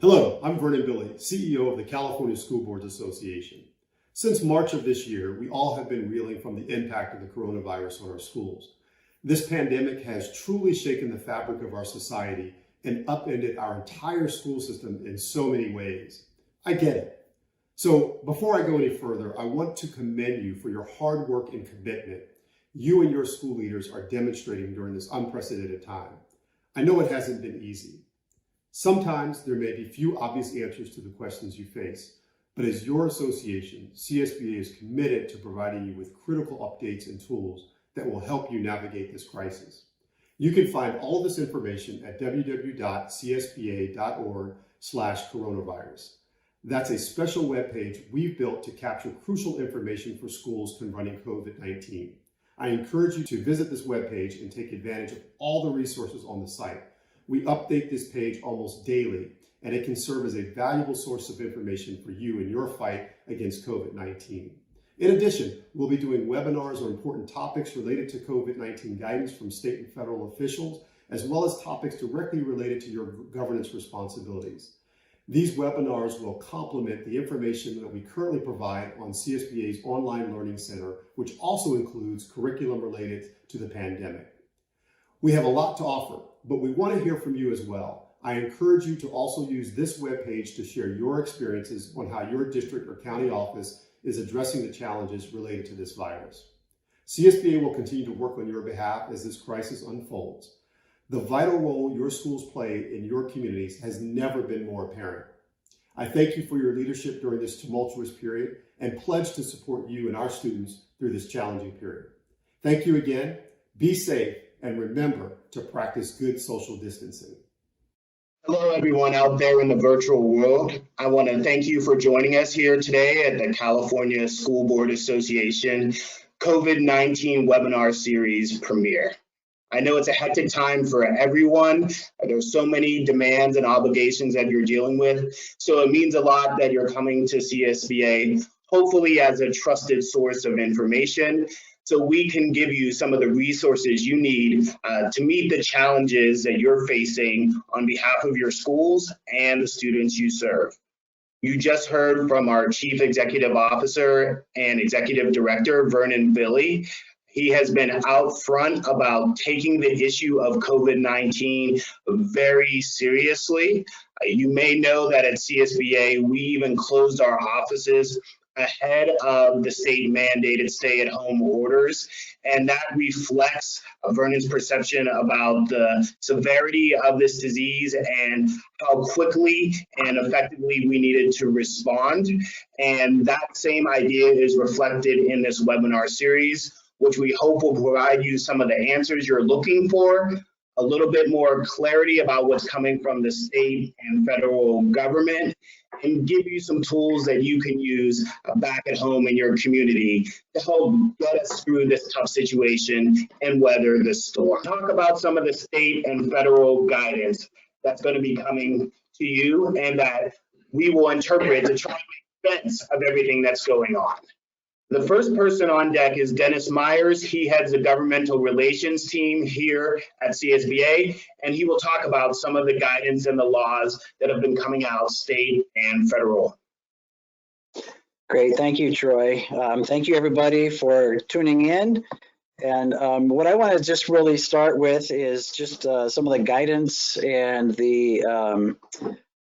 Hello, I'm Vernon Billy, CEO of the California School Boards Association. Since March of this year, we all have been reeling from the impact of the coronavirus on our schools. This pandemic has truly shaken the fabric of our society and upended our entire school system in so many ways. I get it. So before I go any further, I want to commend you for your hard work and commitment you and your school leaders are demonstrating during this unprecedented time. I know it hasn't been easy. Sometimes there may be few obvious answers to the questions you face, but as your association, CSBA is committed to providing you with critical updates and tools that will help you navigate this crisis. You can find all of this information at www.csba.org/coronavirus. That's a special webpage we've built to capture crucial information for schools confronting COVID-19. I encourage you to visit this webpage and take advantage of all the resources on the site. We update this page almost daily, and it can serve as a valuable source of information for you in your fight against COVID-19. In addition, we'll be doing webinars on important topics related to COVID-19 guidance from state and federal officials, as well as topics directly related to your governance responsibilities. These webinars will complement the information that we currently provide on CSBA's Online Learning Center, which also includes curriculum related to the pandemic. We have a lot to offer, but we want to hear from you as well. I encourage you to also use this webpage to share your experiences on how your district or county office is addressing the challenges related to this virus. CSBA will continue to work on your behalf as this crisis unfolds. The vital role your schools play in your communities has never been more apparent. I thank you for your leadership during this tumultuous period and pledge to support you and our students through this challenging period. Thank you again, be safe, and remember to practice good social distancing. Hello, everyone out there in the virtual world. I want to thank you for joining us here today at the California School Board Association COVID-19 webinar series premiere. I know it's a hectic time for everyone. There's so many demands and obligations that you're dealing with. So it means a lot that you're coming to CSBA, hopefully as a trusted source of information, so we can give you some of the resources you need to meet the challenges that you're facing on behalf of your schools and the students you serve. You just heard from our Chief Executive Officer and Executive Director, Vernon Billy. He has been out front about taking the issue of COVID-19 very seriously. You may know that at CSBA, we even closed our offices ahead of the state mandated stay-at-home orders, and that reflects Vernon's perception about the severity of this disease and how quickly and effectively we needed to respond. And that same idea is reflected in this webinar series, which we hope will provide you some of the answers you're looking for, a little bit more clarity about what's coming from the state and federal government, and give you some tools that you can use back at home in your community to help get us through this tough situation and weather the storm. Talk about some of the state and federal guidance that's going to be coming to you and that we will interpret to try to make sense of everything that's going on. The first person on deck is Dennis Myers. He heads the governmental relations team here at CSBA, and he will talk about some of the guidance and the laws that have been coming out state and federal. Great, thank you, Troy. Thank you everybody for tuning in. And what I want to just really start with is just some of the guidance and the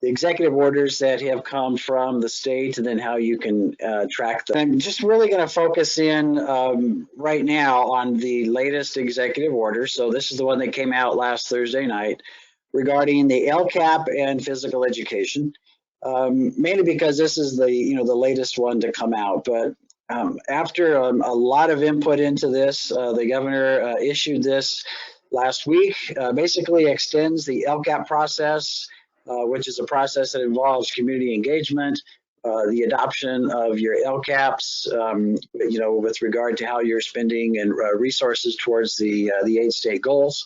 executive orders that have come from the state, and then how you can track them. I'm just really going to focus in right now on the latest executive order. So this is the one that came out last Thursday night regarding the LCAP and physical education, mainly because this is the the latest one to come out. But after a lot of input into this, the governor issued this last week. Basically extends the LCAP process, which is a process that involves community engagement, the adoption of your LCAPs, with regard to how you're spending and resources towards the 8 state goals.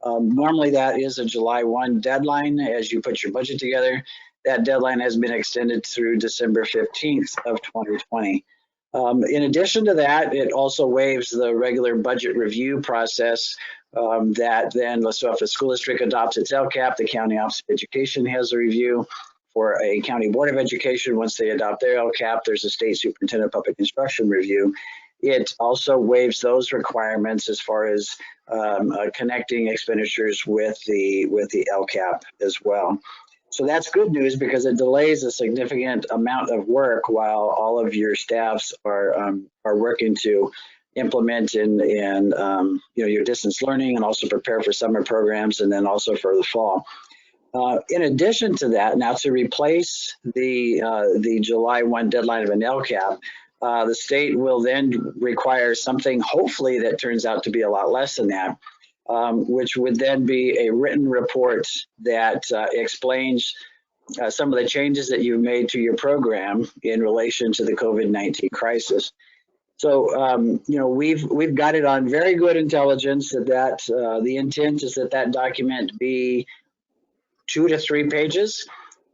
Normally that is a July 1 deadline as you put your budget together. That deadline has been extended through December 15th of 2020. In addition to that, it also waives the regular budget review process that then, so if a school district adopts its LCAP, the County Office of Education has a review for a county board of education. Once they adopt their LCAP, there's a state superintendent of public instruction review. It also waives those requirements as far as connecting expenditures with the LCAP as well. So that's good news because it delays a significant amount of work while all of your staffs are working to implement and your distance learning, and also prepare for summer programs, and then also for the fall. In addition to that, now to replace the July 1 deadline of an LCAP, the state will then require something hopefully that turns out to be a lot less than that, which would then be a written report that explains some of the changes that you've made to your program in relation to the COVID-19 crisis. So, we've got it on very good intelligence that the intent is that document be 2 to 3 pages.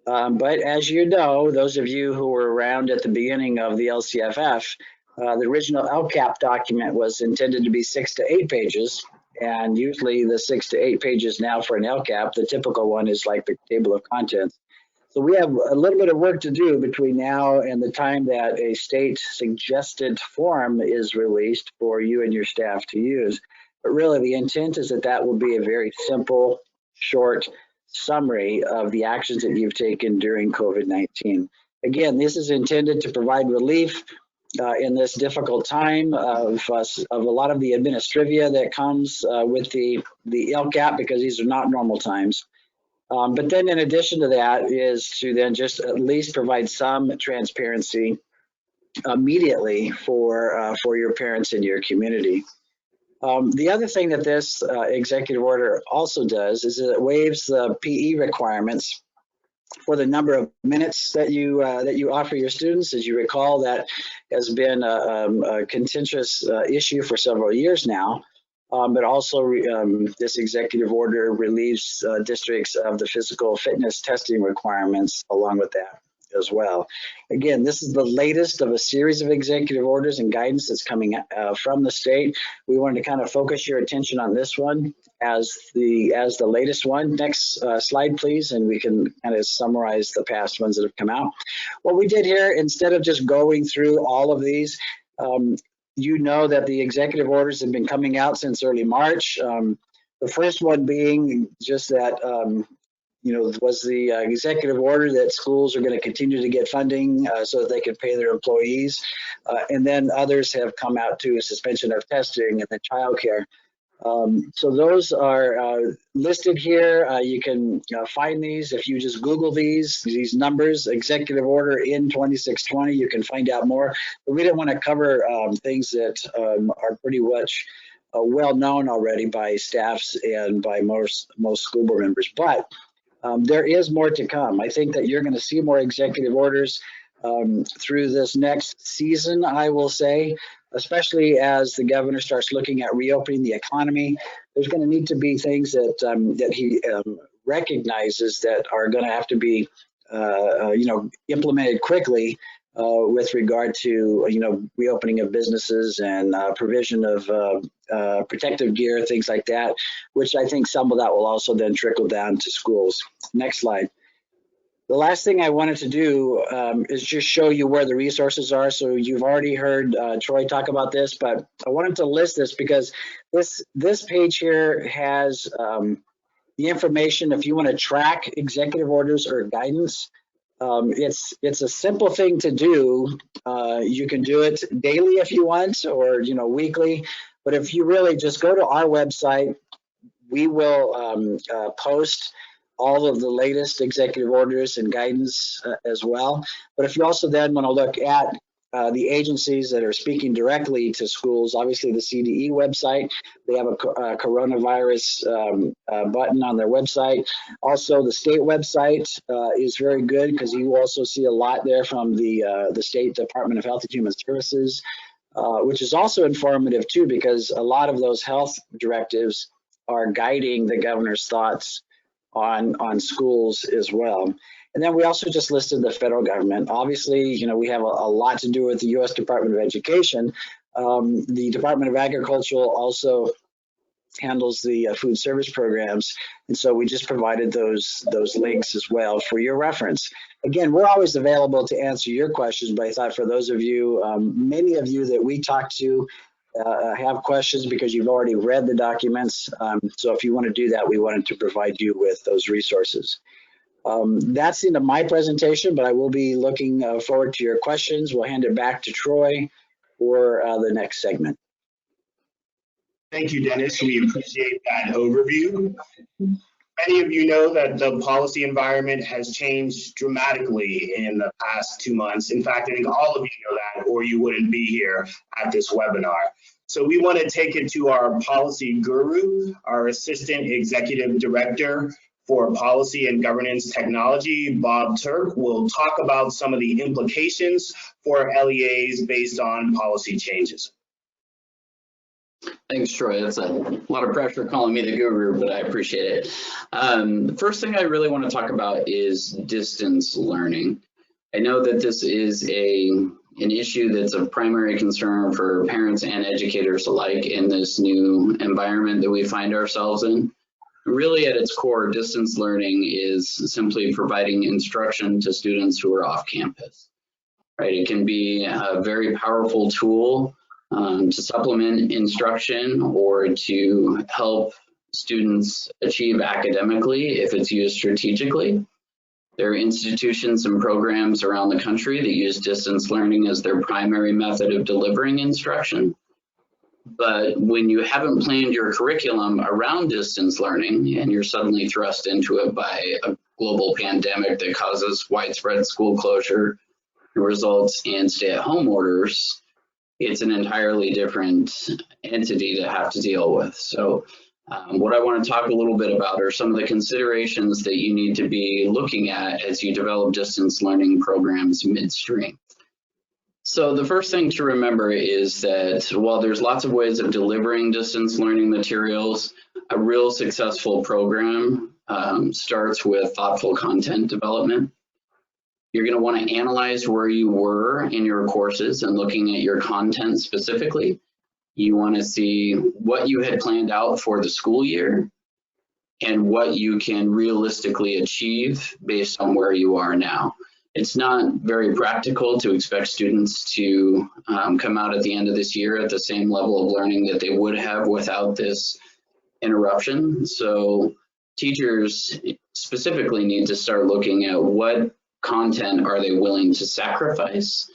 But as you know, those of you who were around at the beginning of the LCFF, the original LCAP document was intended to be 6 to 8 pages. And usually the 6 to 8 pages now for an LCAP, the typical one is like the table of contents. So we have a little bit of work to do between now and the time that a state suggested form is released for you and your staff to use. But really the intent is that will be a very simple, short summary of the actions that you've taken during COVID-19. Again, this is intended to provide relief in this difficult time of a lot of the administrivia that comes with the LCAP, because these are not normal times. But then in addition to that is to then just at least provide some transparency immediately for your parents and your community. The other thing that this executive order also does is it waives the PE requirements for the number of minutes that you offer your students. As you recall, that has been a contentious issue for several years now. But also this executive order relieves districts of the physical fitness testing requirements along with that as well. Again, this is the latest of a series of executive orders and guidance that's coming from the state. We wanted to kind of focus your attention on this one as the latest one. Next slide, please, and we can kind of summarize the past ones that have come out. What we did here, instead of just going through all of these, you know that the executive orders have been coming out since early March. The first one being just that, was the executive order that schools are going to continue to get funding so that they can pay their employees. And then others have come out to a suspension of testing and then childcare. So those are listed here. You can find these if you just Google these numbers, executive order in 2620, you can find out more. But we didn't want to cover things that are pretty much well known already by staffs and by most school board members. But there is more to come. I think that you're going to see more executive orders through this next season, I will say, especially as the governor starts looking at reopening the economy. There's going to need to be things that he recognizes that are going to have to be implemented quickly with regard to reopening of businesses and provision of protective gear, things like that, which I think some of that will also then trickle down to schools. Next slide. The last thing I wanted to do is just show you where the resources are. So you've already heard Troy talk about this, but I wanted to list this because this page here has the information if you want to track executive orders or guidance. It's a simple thing to do. You can do it daily if you want, or weekly. But if you really just go to our website, we will post all of the latest executive orders and guidance as well. But if you also then want to look at the agencies that are speaking directly to schools, obviously the CDE website, they have a coronavirus button on their website. Also the state website is very good because you also see a lot there from the State Department of Health and Human Services, which is also informative too, because a lot of those health directives are guiding the governor's thoughts on schools as well. And then we also just listed the federal government. Obviously, we have a lot to do with the U.S. Department of Education. The Department of Agriculture also handles the food service programs. And so we just provided those links as well for your reference. Again, we're always available to answer your questions, but I thought for those of you, many of you that we talked to have questions because you've already read the documents. So if you want to do that, we wanted to provide you with those resources. That's the end of my presentation, but I will be looking forward to your questions. We'll hand it back to Troy for the next segment. Thank you, Dennis. We appreciate that overview. Many of you know that the policy environment has changed dramatically in the past 2 months. In fact, I think all of you know that, or you wouldn't be here at this webinar. So we want to take it to our policy guru, our Assistant Executive Director for Policy and Governance Technology, Bob Turk, will talk about some of the implications for LEAs based on policy changes. Thanks, Troy. That's a lot of pressure calling me the guru, but I appreciate it. The first thing I really want to talk about is distance learning. I know that this is an issue that's of primary concern for parents and educators alike in this new environment that we find ourselves in. Really, at its core, distance learning is simply providing instruction to students who are off campus. Right? It can be a very powerful tool to supplement instruction or to help students achieve academically if it's used strategically. There are institutions and programs around the country that use distance learning as their primary method of delivering instruction. But when you haven't planned your curriculum around distance learning and you're suddenly thrust into it by a global pandemic that causes widespread school closure and results in stay-at-home orders, it's an entirely different entity to have to deal with. So what I want to talk a little bit about are some of the considerations that you need to be looking at as you develop distance learning programs midstream. So the first thing to remember is that while there's lots of ways of delivering distance learning materials, a real successful program starts with thoughtful content development. You're going to want to analyze where you were in your courses and looking at your content specifically. You want to see what you had planned out for the school year and what you can realistically achieve based on where you are now. It's not very practical to expect students to come out at the end of this year at the same level of learning that they would have without this interruption. So teachers specifically need to start looking at what content are they willing to sacrifice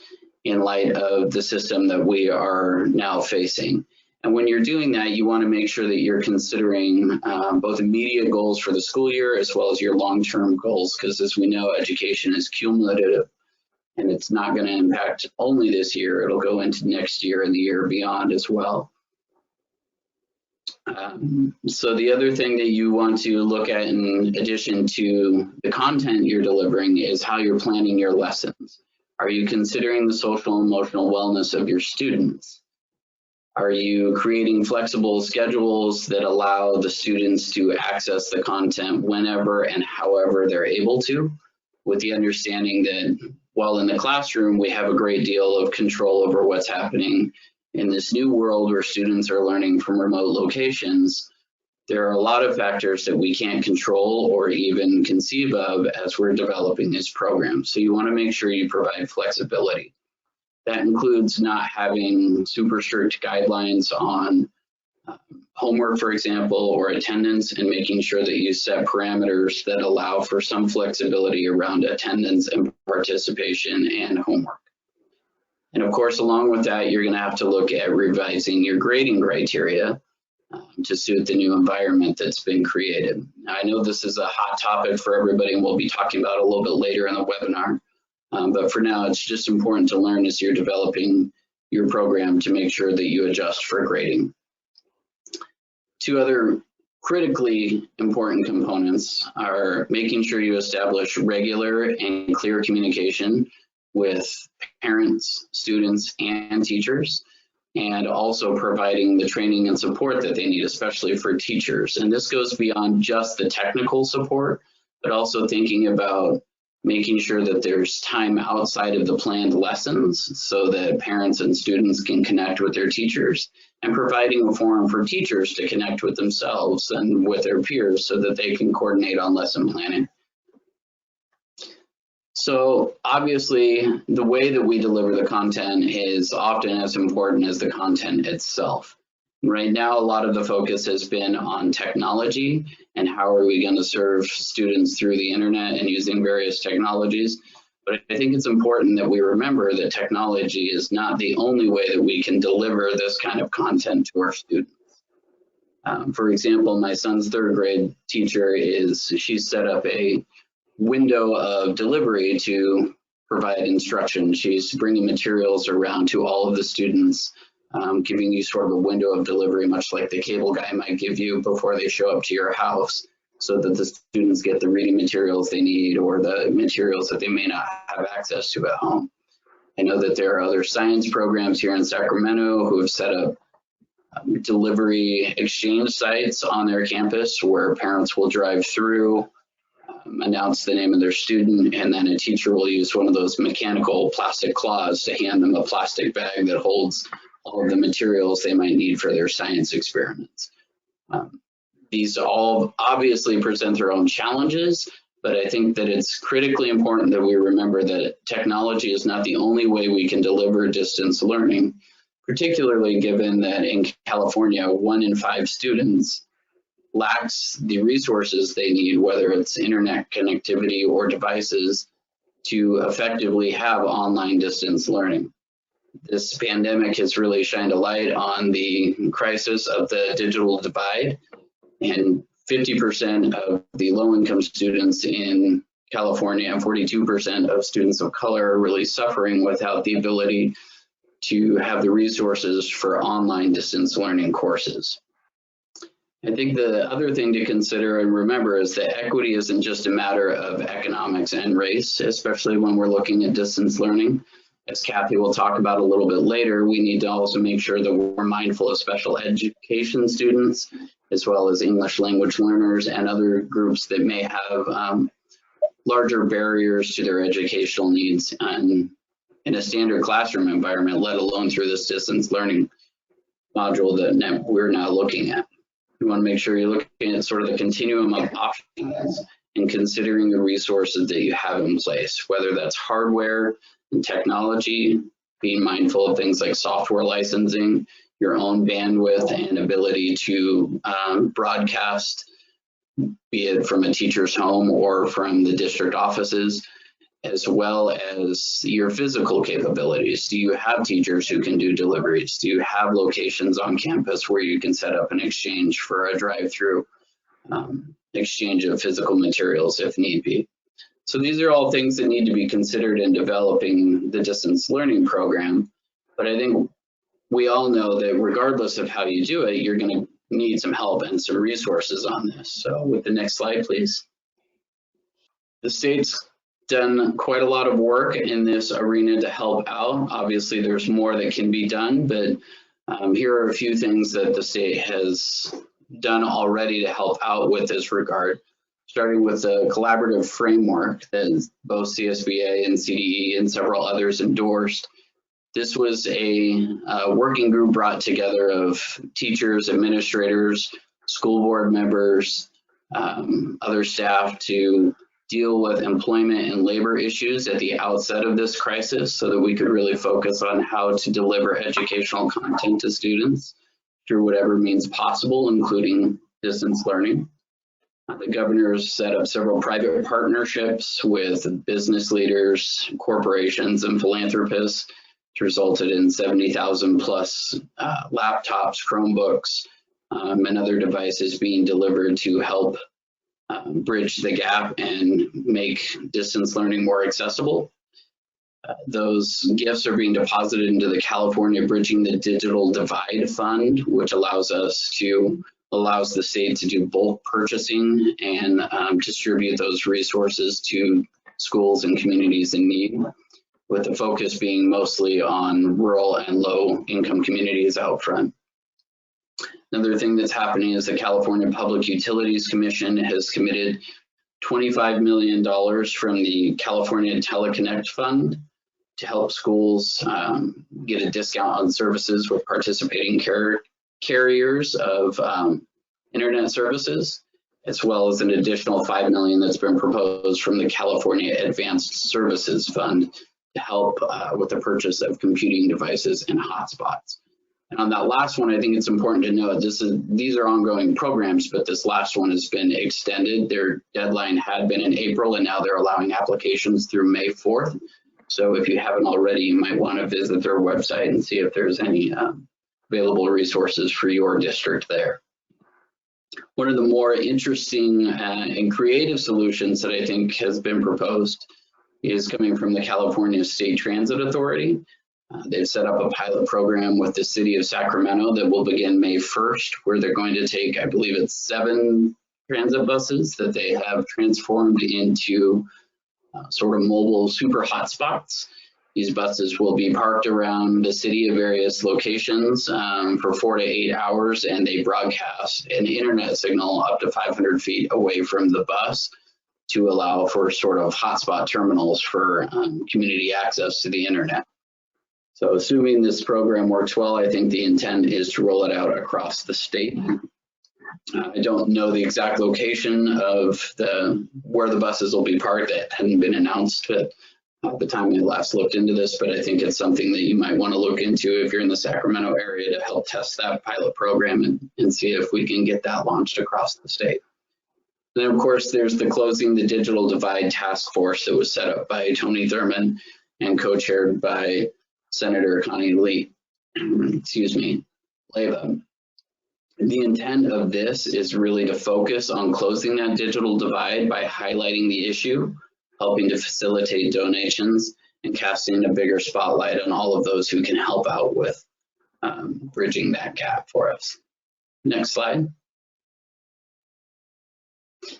in light of the system that we are now facing. And when you're doing that, you want to make sure that you're considering both immediate goals for the school year as well as your long-term goals, because as we know, education is cumulative and it's not going to impact only this year, it'll go into next year and the year beyond as well. So the other thing that you want to look at in addition to the content you're delivering is how you're planning your lessons. Are you considering the social and emotional wellness of your students? Are you creating flexible schedules that allow the students to access the content whenever and however they're able to, with the understanding that while in the classroom we have a great deal of control over what's happening in this new world where students are learning from remote locations, there are a lot of factors that we can't control or even conceive of as we're developing this program. So you want to make sure you provide flexibility. That includes not having super strict guidelines on homework, for example, or attendance, and making sure that you set parameters that allow for some flexibility around attendance and participation and homework. And of course, along with that, you're going to have to look at revising your grading criteria to suit the new environment that's been created. Now, I know this is a hot topic for everybody, and we'll be talking about it a little bit later in the webinar. But for now, it's just important to learn as you're developing your program to make sure that you adjust for grading. Two other critically important components are making sure you establish regular and clear communication with parents, students, and teachers, and also providing the training and support that they need, especially for teachers. And this goes beyond just the technical support, but also thinking about making sure that there's time outside of the planned lessons so that parents and students can connect with their teachers, and providing a forum for teachers to connect with themselves and with their peers so that they can coordinate on lesson planning. So obviously, the way that we deliver the content is often as important as the content itself. Right now, a lot of the focus has been on technology and how are we going to serve students through the internet and using various technologies. But I think it's important that we remember that technology is not the only way that we can deliver this kind of content to our students. For example, my son's third grade teacher she's set up a window of delivery to provide instruction. She's bringing materials around to all of the students, giving you sort of a window of delivery, much like the cable guy might give you before they show up to your house, so that the students get the reading materials they need or the materials that they may not have access to at home. I know that there are other science programs here in Sacramento who have set up delivery exchange sites on their campus where parents will drive through, announce the name of their student, and then a teacher will use one of those mechanical plastic claws to hand them a plastic bag that holds all of the materials they might need for their science experiments. These all obviously present their own challenges, but I think that it's critically important that we remember that technology is not the only way we can deliver distance learning, particularly given that in California, 1 in 5 students lacks the resources they need, whether it's internet connectivity or devices, to effectively have online distance learning. This pandemic has really shined a light on the crisis of the digital divide, and 50% of the low-income students in California and 42% of students of color are really suffering without the ability to have the resources for online distance learning courses. I think the other thing to consider and remember is that equity isn't just a matter of economics and race, especially when we're looking at distance learning. As Kathy will talk about a little bit later, we need to also make sure that we're mindful of special education students, as well as English language learners and other groups that may have larger barriers to their educational needs in a standard classroom environment, let alone through this distance learning module that we're now looking at. You want to make sure you're looking at sort of the continuum of options and considering the resources that you have in place, whether that's hardware and technology, being mindful of things like software licensing, your own bandwidth and ability to broadcast, be it from a teacher's home or from the district offices, as well as your physical capabilities. Do you have teachers who can do deliveries? Do you have locations on campus where you can set up an exchange for a drive-through exchange of physical materials if need be? So these are all things that need to be considered in developing the distance learning program. But I think we all know that regardless of how you do it, you're going to need some help and some resources on this. So with the next slide, please. The state's done quite a lot of work in this arena to help out. Obviously, there's more that can be done, but here are a few things that the state has done already to help out with this regard, starting with a collaborative framework that both CSBA and CDE and several others endorsed. This was a working group brought together of teachers, administrators, school board members, other staff to deal with employment and labor issues at the outset of this crisis so that we could really focus on how to deliver educational content to students through whatever means possible, including distance learning. The governor's set up several private partnerships with business leaders, corporations, and philanthropists, which resulted in 70,000 plus laptops, Chromebooks, and other devices being delivered to help bridge the gap and make distance learning more accessible. Those gifts are being deposited into the California Bridging the Digital Divide Fund, which allows the state to do bulk purchasing and distribute those resources to schools and communities in need, with the focus being mostly on rural and low income communities out front. Another thing that's happening is the California Public Utilities Commission has committed $25 million from the California Teleconnect Fund to help schools get a discount on services with participating carriers of internet services, as well as an additional $5 million that's been proposed from the California Advanced Services Fund to help with the purchase of computing devices and hotspots. And on that last one, I think it's important to note these are ongoing programs, but this last one has been extended. Their deadline had been in April, and now they're allowing applications through May 4th. So if you haven't already, you might want to visit their website and see if there's any available resources for your district there. One of the more interesting and creative solutions that I think has been proposed is coming from the California State Transit Authority. They've set up a pilot program with the city of Sacramento that will begin May 1st, where they're going to take, I believe it's 7 transit buses that they have transformed into sort of mobile super hotspots. These buses will be parked around the city at various locations for 4 to 8 hours, and they broadcast an internet signal up to 500 feet away from the bus to allow for sort of hotspot terminals for community access to the internet. So assuming this program works well, I think the intent is to roll it out across the state. I don't know the exact location of where the buses will be parked. That hadn't been announced at the time I last looked into this, but I think it's something that you might want to look into if you're in the Sacramento area to help test that pilot program and see if we can get that launched across the state. Then of course, there's the Closing the Digital Divide Task Force that was set up by Tony Thurmond and co-chaired by Senator Connie Lee, Leyva. The intent of this is really to focus on closing that digital divide by highlighting the issue, helping to facilitate donations, and casting a bigger spotlight on all of those who can help out with bridging that gap for us. Next slide.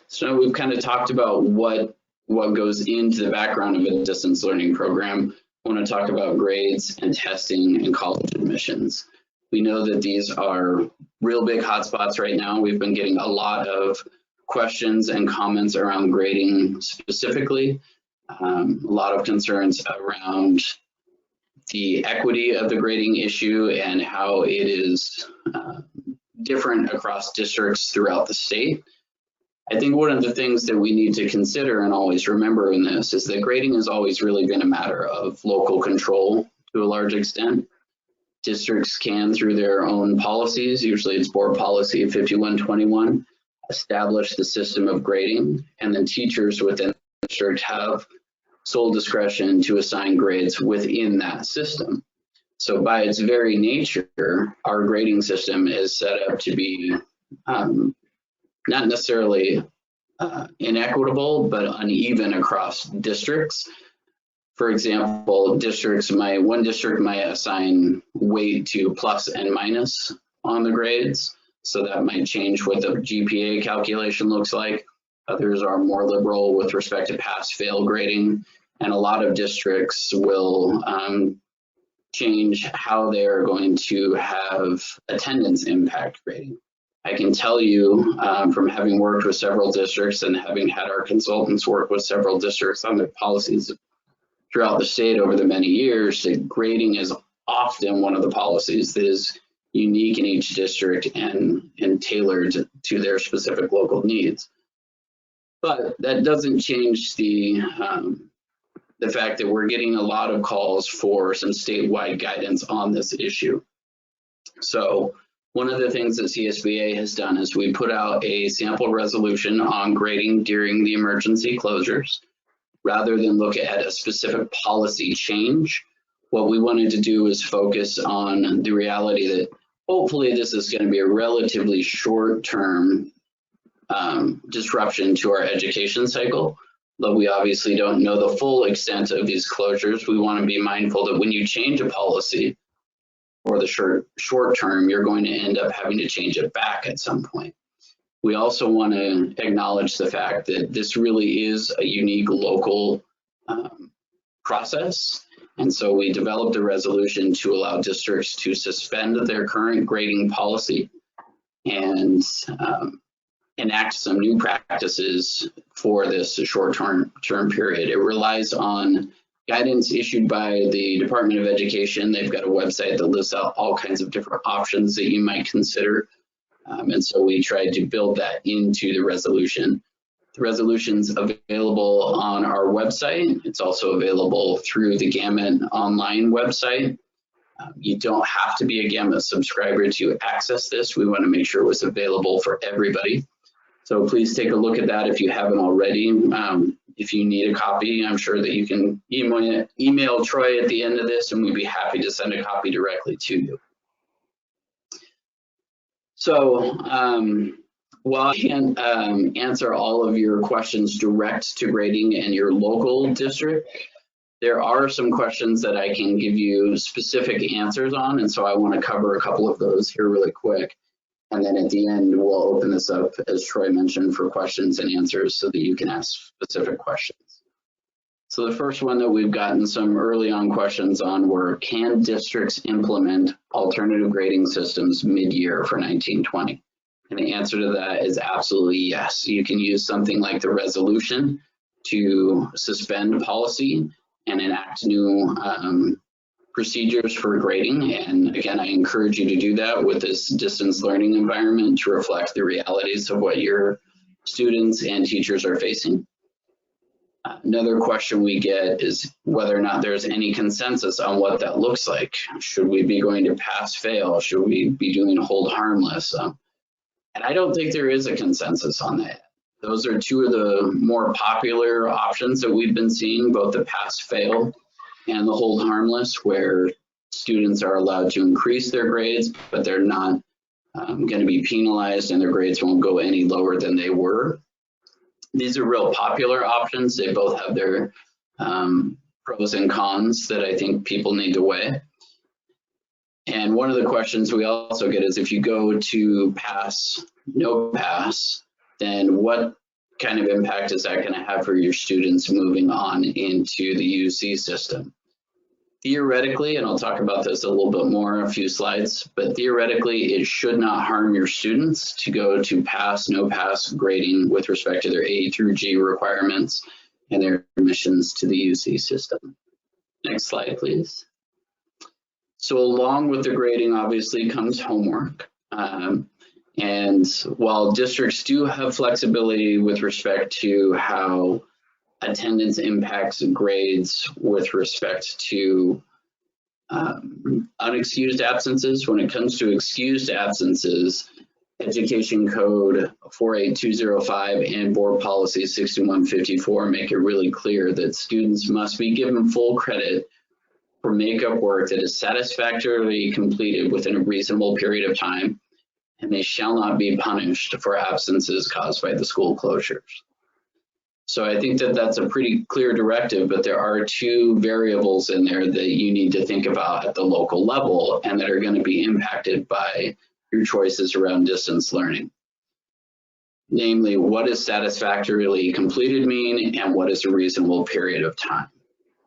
So we've kind of talked about what goes into the background of a distance learning program. I want to talk about grades and testing and college admissions. We know that these are real big hotspots right now. We've been getting a lot of questions and comments around grading specifically, a lot of concerns around the equity of the grading issue and how it is different across districts throughout the state. I think one of the things that we need to consider and always remember in this is that grading has always really been a matter of local control to a large extent. Districts can, through their own policies, usually it's board policy 5121, establish the system of grading, and then teachers within the district have sole discretion to assign grades within that system. So by its very nature, our grading system is set up to be not necessarily inequitable, but uneven across districts. For example, one district might assign weight to plus and minus on the grades. So that might change what the GPA calculation looks like. Others are more liberal with respect to pass-fail grading. And a lot of districts will change how they're going to have attendance impact grading. I can tell you from having worked with several districts and having had our consultants work with several districts on their policies throughout the state over the many years, that grading is often one of the policies that is unique in each district and tailored to their specific local needs. But that doesn't change the fact that we're getting a lot of calls for some statewide guidance on this issue. So one of the things that CSBA has done is we put out a sample resolution on grading during the emergency closures. Rather than look at a specific policy change, what we wanted to do is focus on the reality that hopefully this is going to be a relatively short-term disruption to our education cycle. Though we obviously don't know the full extent of these closures, we want to be mindful that when you change a policy for the short term, you're going to end up having to change it back at some point. We also want to acknowledge the fact that this really is a unique local process. And so we developed a resolution to allow districts to suspend their current grading policy and enact some new practices for this short-term period. It relies on guidance issued by the Department of Education. They've got a website that lists out all kinds of different options that you might consider. And so we tried to build that into the resolution. The resolution's available on our website. It's also available through the Gamut online website. You don't have to be a Gamut subscriber to access this. We want to make sure it was available for everybody. So please take a look at that if you haven't already. If you need a copy, I'm sure that you can email Troy at the end of this, and we'd be happy to send a copy directly to you. So while I can't answer all of your questions direct to grading in your local district, there are some questions that I can give you specific answers on, and so I want to cover a couple of those here really quick. And then at the end, we'll open this up, as Troy mentioned, for questions and answers so that you can ask specific questions. So the first one that we've gotten some early on questions on were, can districts implement alternative grading systems mid-year for 1920? And the answer to that is absolutely yes. You can use something like the resolution to suspend policy and enact new procedures for grading. And again, I encourage you to do that with this distance learning environment to reflect the realities of what your students and teachers are facing. Another question we get is whether or not there's any consensus on what that looks like. Should we be going to pass fail? Should we be doing hold harmless? And I don't think there is a consensus on that. Those are two of the more popular options that we've been seeing, both the pass fail and the hold harmless, where students are allowed to increase their grades, but they're not going to be penalized and their grades won't go any lower than they were. These are real popular options. They both have their pros and cons that I think people need to weigh. And one of the questions we also get is, if you go to pass, no pass, then what kind of impact is that going to have for your students moving on into the UC system? Theoretically, and I'll talk about this a little bit more in a few slides, but theoretically, it should not harm your students to go to pass, no pass grading with respect to their A through G requirements and their admissions to the UC system. Next slide, please. So along with the grading, obviously, comes homework. And while districts do have flexibility with respect to how attendance impacts grades with respect to unexcused absences, when it comes to excused absences, Education Code 48205 and Board Policy 6154 make it really clear that students must be given full credit for makeup work that is satisfactorily completed within a reasonable period of time, and they shall not be punished for absences caused by the school closures. So I think that that's a pretty clear directive, but there are two variables in there that you need to think about at the local level and that are going to be impacted by your choices around distance learning. Namely, what does satisfactorily completed mean, and what is a reasonable period of time?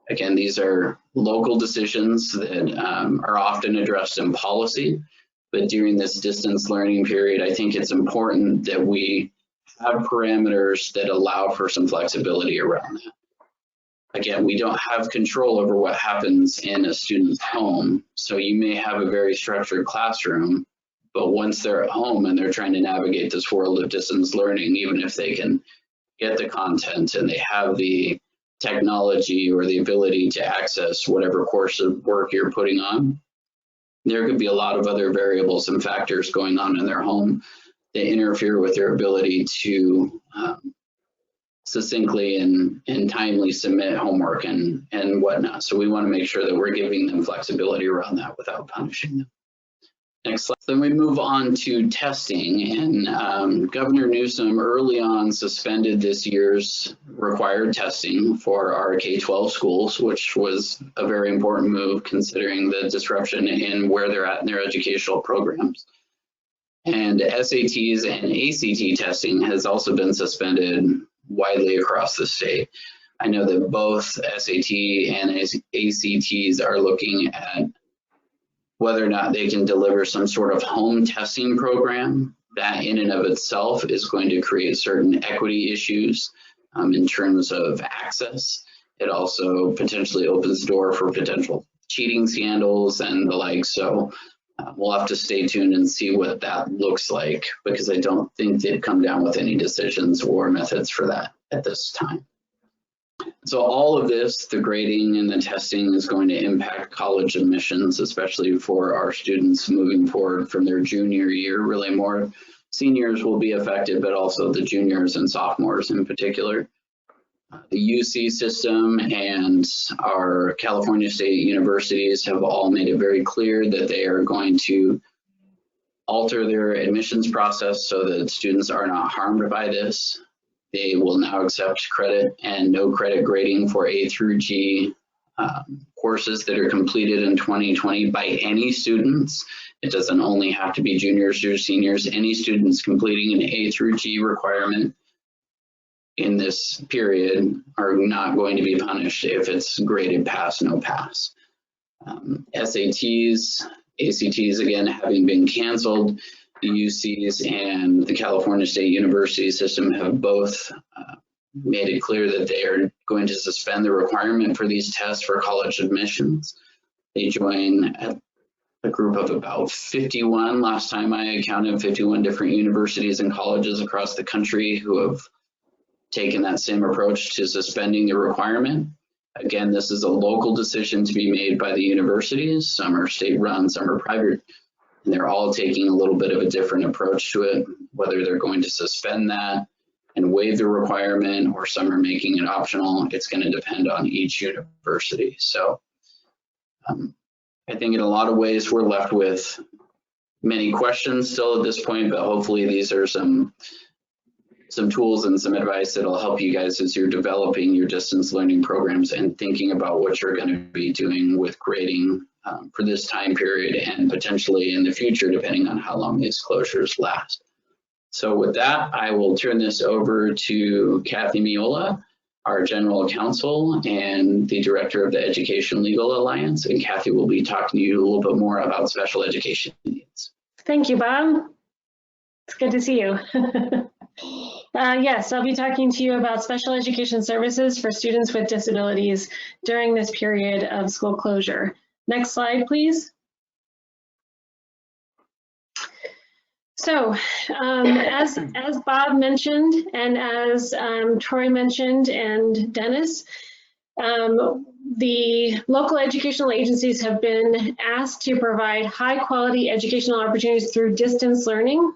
Again, these are local decisions that are often addressed in policy, but during this distance learning period, I think it's important that we have parameters that allow for some flexibility around that. Again, we don't have control over what happens in a student's home, so you may have a very structured classroom, but once they're at home and they're trying to navigate this world of distance learning, even if they can get the content and they have the technology or the ability to access whatever course of work you're putting on, there could be a lot of other variables and factors going on in their home that interfere with their ability to succinctly and timely submit homework and whatnot. So we want to make sure that we're giving them flexibility around that without punishing them. Next slide. Then we move on to testing, and Governor Newsom early on suspended this year's required testing for our K-12 schools, which was a very important move considering the disruption in where they're at in their educational programs. And SATs and ACT testing has also been suspended widely across the state. I know that both SAT and ACTs are looking at whether or not they can deliver some sort of home testing program That in and of itself is going to create certain equity issues in terms of access. It also potentially opens the door for potential cheating scandals and the like. So we'll have to stay tuned and see what that looks like, because I don't think they've come down with any decisions or methods for that at this time. So all of this, the grading and the testing, is going to impact college admissions, especially for our students moving forward from their junior year. Really more seniors will be affected, but also the juniors and sophomores in particular. The UC system and our California State universities have all made it very clear that they are going to alter their admissions process so that students are not harmed by this. They will now accept credit and no credit grading for A through G courses that are completed in 2020 by any students. It doesn't only have to be juniors or seniors. Any students completing an A through G requirement in this period are not going to be punished if it's graded pass, no pass. SATs, ACTs, again, having been canceled, the UCs and the California State University system have both made it clear that they are going to suspend the requirement for these tests for college admissions. They join a group of about 51, last time I counted, 51 different universities and colleges across the country who have taken that same approach to suspending the requirement. Again, this is a local decision to be made by the universities. Some are state run, some are private, and they're all taking a little bit of a different approach to it, whether they're going to suspend that and waive the requirement or some are making it optional. It's going to depend on each university. So I think in a lot of ways we're left with many questions still at this point, but hopefully these are some tools and some advice that'll help you guys as you're developing your distance learning programs and thinking about what you're going to be doing with grading for this time period and potentially in the future, depending on how long these closures last. So with that, I will turn this over to Kathy Miola, our General Counsel and the Director of the Education Legal Alliance. And Kathy will be talking to you a little bit more about special education needs. Thank you, Bob. It's good to see you. Yes, I'll be talking to you about special education services for students with disabilities during this period of school closure. Next slide, please. So as Bob mentioned, and as Troy mentioned, and Dennis, the local educational agencies have been asked to provide high quality educational opportunities through distance learning.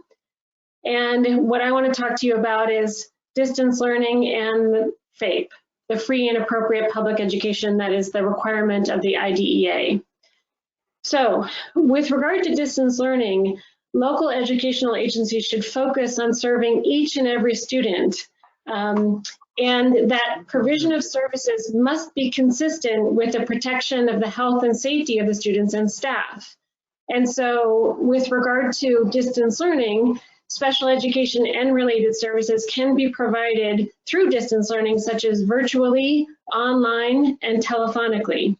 And what I want to talk to you about is distance learning and FAPE, the free and appropriate public education that is the requirement of the IDEA. So with regard to distance learning, local educational agencies should focus on serving each and every student, and that provision of services must be consistent with the protection of the health and safety of the students and staff. And so with regard to distance learning, special education and related services can be provided through distance learning, such as virtually, online, and telephonically.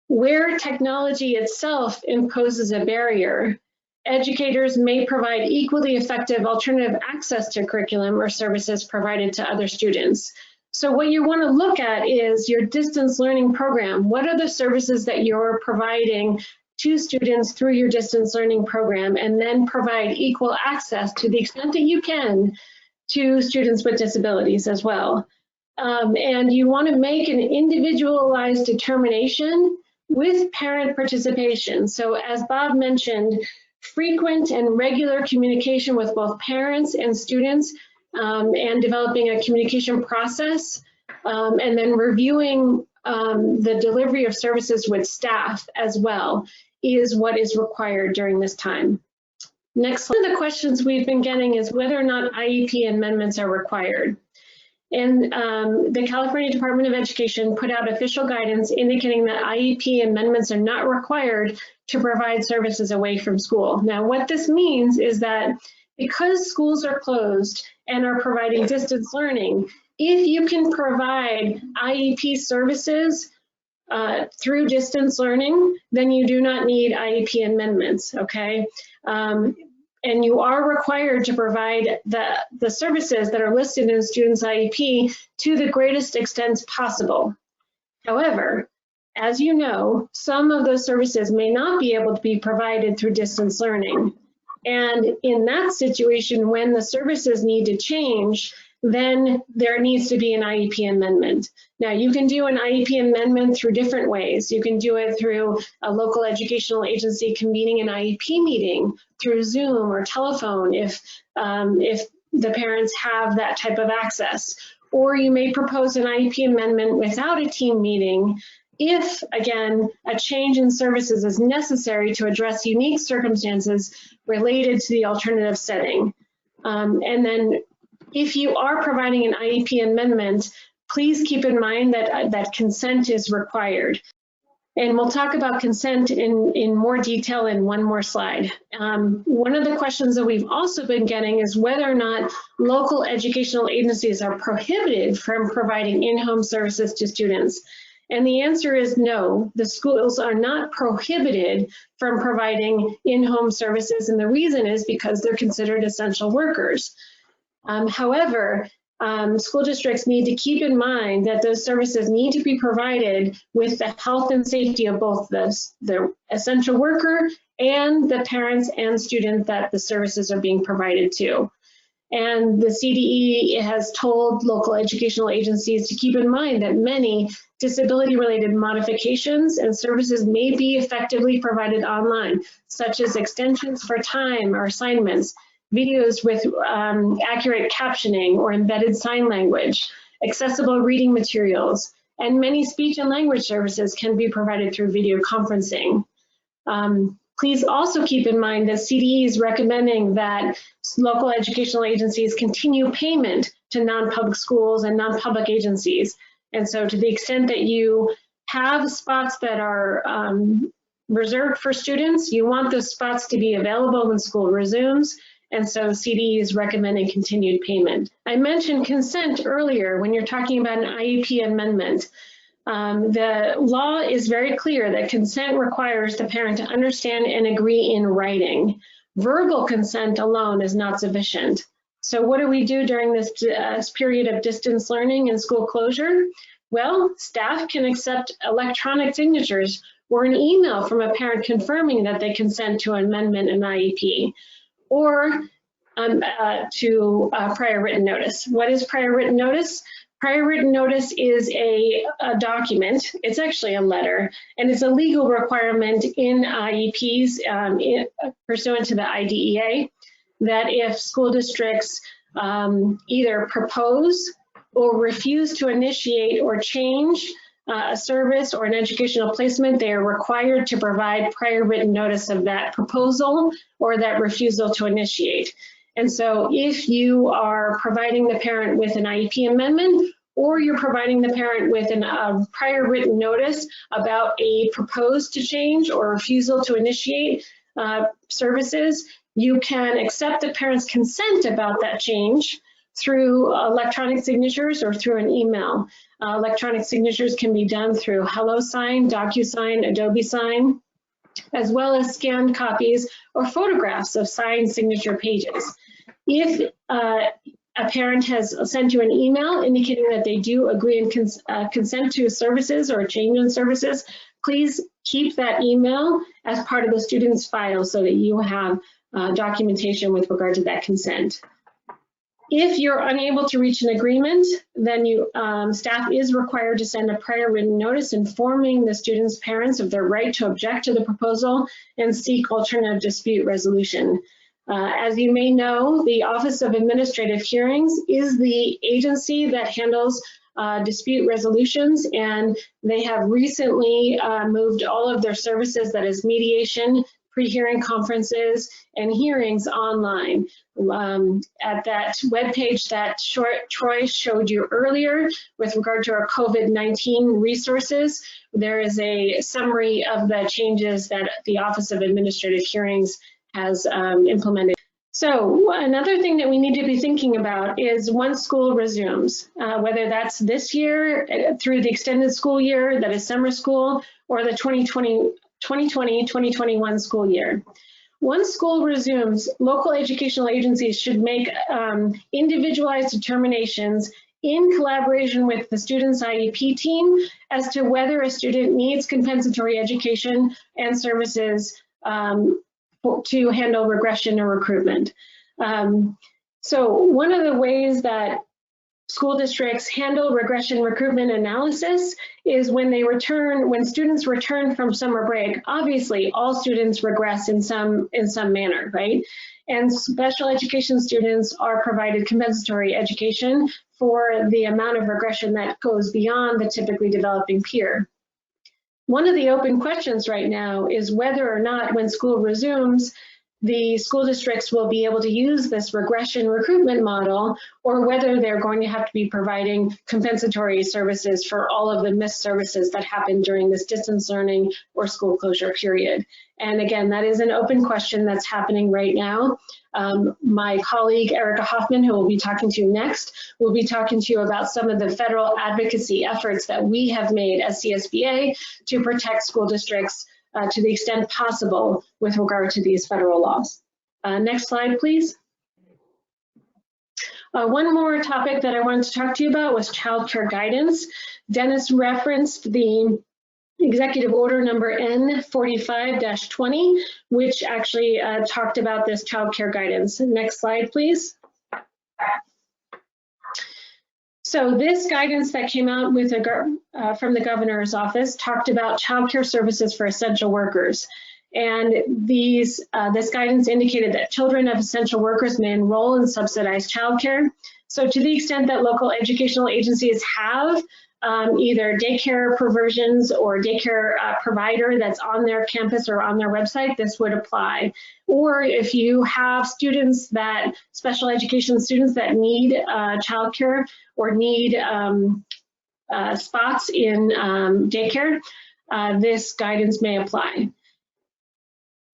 Where technology itself imposes a barrier, educators may provide equally effective alternative access to curriculum or services provided to other students. So what you want to look at is your distance learning program. What are the services that you're providing to students through your distance learning program, and then provide equal access to the extent that you can to students with disabilities as well. And you want to make an individualized determination with parent participation. So as Bob mentioned, frequent and regular communication with both parents and students, and developing a communication process, and then reviewing the delivery of services with staff as well is what is required during this time. Next, one of the questions we've been getting is whether or not IEP amendments are required. And the California Department of Education put out official guidance indicating that IEP amendments are not required to provide services away from school. Now, what this means is that because schools are closed and are providing distance learning, if you can provide IEP services through distance learning, then you do not need IEP amendments, okay? and you are required to provide the services that are listed in a student's IEP to the greatest extent possible. However, as you know, some of those services may not be able to be provided through distance learning. And in that situation, when the services need to change, then there needs to be an IEP amendment. Now, you can do an IEP amendment through different ways. You can do it through a local educational agency convening an IEP meeting through Zoom or telephone if the parents have that type of access. Or you may propose an IEP amendment without a team meeting if, again, a change in services is necessary to address unique circumstances related to the alternative setting. And then if you are providing an IEP amendment, please keep in mind that consent is required. And we'll talk about consent in more detail in one more slide. One of the questions that we've also been getting is whether or not local educational agencies are prohibited from providing in-home services to students. And the answer is no, the schools are not prohibited from providing in-home services, and the reason is because they're considered essential workers. However, school districts need to keep in mind that those services need to be provided with the health and safety of both the essential worker and the parents and students that the services are being provided to. And the CDE has told local educational agencies to keep in mind that many disability-related modifications and services may be effectively provided online, such as extensions for time or assignments, videos with accurate captioning or embedded sign language, accessible reading materials, and many speech and language services can be provided through video conferencing. Please also keep in mind that CDE is recommending that local educational agencies continue payment to non-public schools and non-public agencies. And so to the extent that you have spots that are reserved for students, you want those spots to be available when school resumes. And so CDE is recommending continued payment. I mentioned consent earlier when you're talking about an IEP amendment. The law is very clear that consent requires the parent to understand and agree in writing. Verbal consent alone is not sufficient. So what do we do during this period of distance learning and school closure? Well, staff can accept electronic signatures or an email from a parent confirming that they consent to an amendment in IEP, or to prior written notice. What is prior written notice? Prior written notice is a document. It's actually a letter, and it's a legal requirement in IEPs pursuant to the IDEA that if school districts either propose or refuse to initiate or change a service or an educational placement, they are required to provide prior written notice of that proposal or that refusal to initiate. And so if you are providing the parent with an IEP amendment, or you're providing the parent with a prior written notice about a proposed to change or refusal to initiate services, you can accept the parent's consent about that change through electronic signatures or through an email. Electronic signatures can be done through HelloSign, DocuSign, Adobe Sign, as well as scanned copies or photographs of signed signature pages. If a parent has sent you an email indicating that they do agree and consent to services or a change in services, please keep that email as part of the student's file so that you have documentation with regard to that consent. If you're unable to reach an agreement, then staff is required to send a prior written notice informing the student's parents of their right to object to the proposal and seek alternative dispute resolution. As you may know, the Office of Administrative Hearings is the agency that handles dispute resolutions, and they have recently moved all of their services, that is mediation, pre-hearing conferences, and hearings online. At that webpage that Troy showed you earlier with regard to our COVID-19 resources, there is a summary of the changes that the Office of Administrative Hearings has implemented. So another thing that we need to be thinking about is once school resumes, whether that's this year through the extended school year, that is summer school, or the 2020-2021 school year. Once school resumes, local educational agencies should make individualized determinations in collaboration with the student's IEP team as to whether a student needs compensatory education and services to handle regression or recruitment. So one of the ways that school districts handle regression recruitment analysis is when students return from summer break. Obviously, all students regress in some manner, right? And special education students are provided compensatory education for the amount of regression that goes beyond the typically developing peer. One of the open questions right now is whether or not when school resumes, the school districts will be able to use this regression recruitment model, or whether they're going to have to be providing compensatory services for all of the missed services that happened during this distance learning or school closure period. And again, that is an open question that's happening right now. My colleague, Erica Hoffman, who we'll be talking to next, will be talking to you about some of the federal advocacy efforts that we have made as CSBA to protect school districts to the extent possible with regard to these federal laws. Next slide, please. One more topic that I wanted to talk to you about was childcare guidance. Dennis referenced the Executive Order number N45-20, which actually talked about this childcare guidance. Next slide, please. So this guidance that came out with from the governor's office talked about childcare services for essential workers. And this guidance indicated that children of essential workers may enroll in subsidized childcare. So to the extent that local educational agencies have either daycare provisions or daycare provider that's on their campus or on their website, this would apply. Or if you have special education students that need childcare or need spots in daycare, this guidance may apply.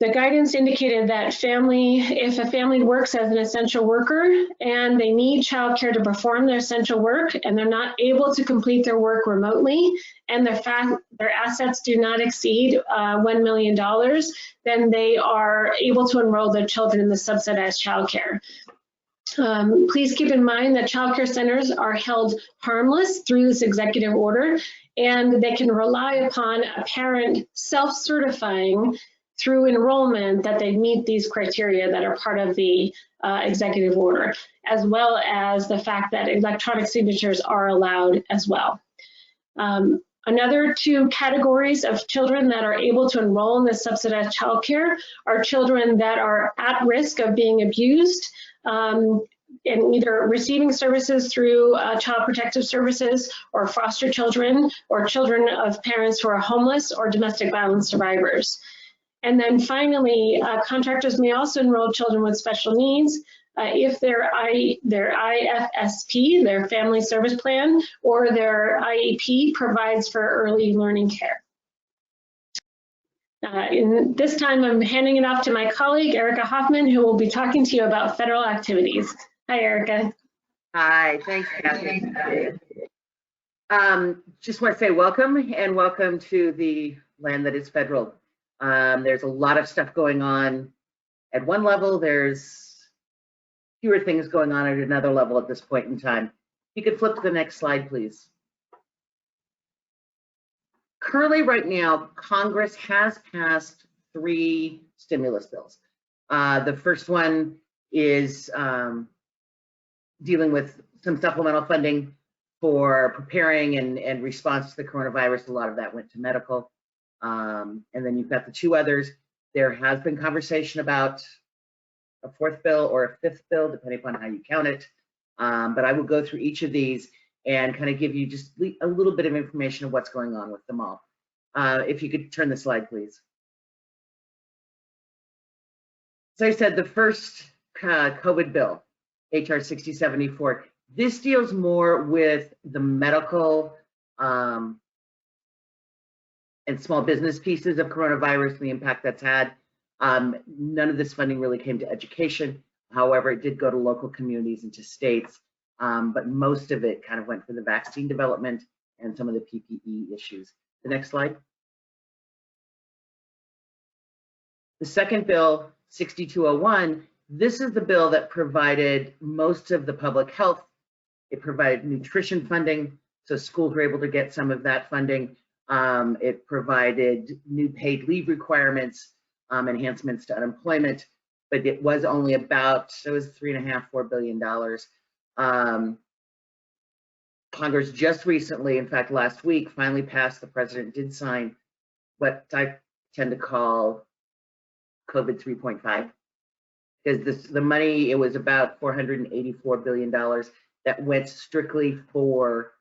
The guidance indicated that if a family works as an essential worker and they need childcare to perform their essential work and they're not able to complete their work remotely and their assets do not exceed $1 million, then they are able to enroll their children in the subsidized childcare. Please keep in mind that childcare centers are held harmless through this executive order, and they can rely upon a parent self-certifying through enrollment that they meet these criteria that are part of the executive order, as well as the fact that electronic signatures are allowed as well. Another two categories of children that are able to enroll in the subsidized childcare are children that are at risk of being abused and either receiving services through Child Protective Services, or foster children, or children of parents who are homeless or domestic violence survivors. And then finally, contractors may also enroll children with special needs if their IFSP, their Family Service Plan, or their IEP provides for early learning care. This time I'm handing it off to my colleague, Erica Hoffman, who will be talking to you about federal activities. Hi, Erica. Hi, thanks, Kathy. Just want to say welcome, and welcome to the land that is federal. There's a lot of stuff going on at one level. There's fewer things going on at another level at this point in time. You could flip to the next slide, please. Currently, right now, Congress has passed 3 stimulus bills. The first one is dealing with some supplemental funding for preparing and response to the coronavirus. A lot of that went to medical. And then you've got the 2 others. There has been conversation about a 4th bill or a 5th bill, depending upon how you count it. But I will go through each of these and kind of give you just a little bit of information of what's going on with them all. If you could turn the slide, please. So I said the first COVID bill, HR 6074, this deals more with the medical and small business pieces of coronavirus and the impact that's had. None of this funding really came to education. However, it did go to local communities and to states, but most of it kind of went for the vaccine development and some of the PPE issues. The next slide. The second bill, 6201, this is the bill that provided most of the public health. It provided nutrition funding, so schools were able to get some of that funding. It provided new paid leave requirements, enhancements to unemployment, but it was only about, it was $3.5–4 billion. Congress just recently, in fact, last week, finally passed, the president did sign what I tend to call COVID 3.5. Because the money, it was about $484 billion that went strictly for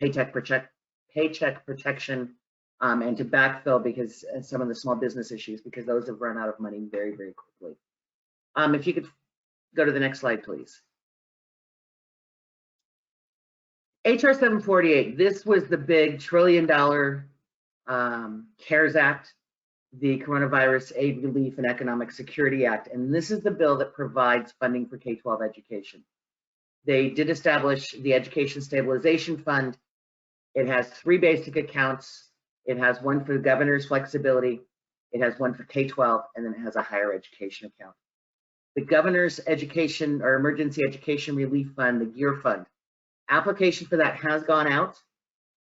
paycheck protection and to backfill because some of the small business issues, because those have run out of money very, very quickly. If you could go to the next slide, please. HR 748, this was the big $1 trillion CARES Act, the Coronavirus Aid, Relief, and Economic Security Act, and this is the bill that provides funding for K-12 education. They did establish the Education Stabilization Fund. It has 3 basic accounts. It has one for the governor's flexibility, it has one for K-12, and then it has a higher education account. The governor's education or emergency education relief fund, the GEAR fund, application for that has gone out.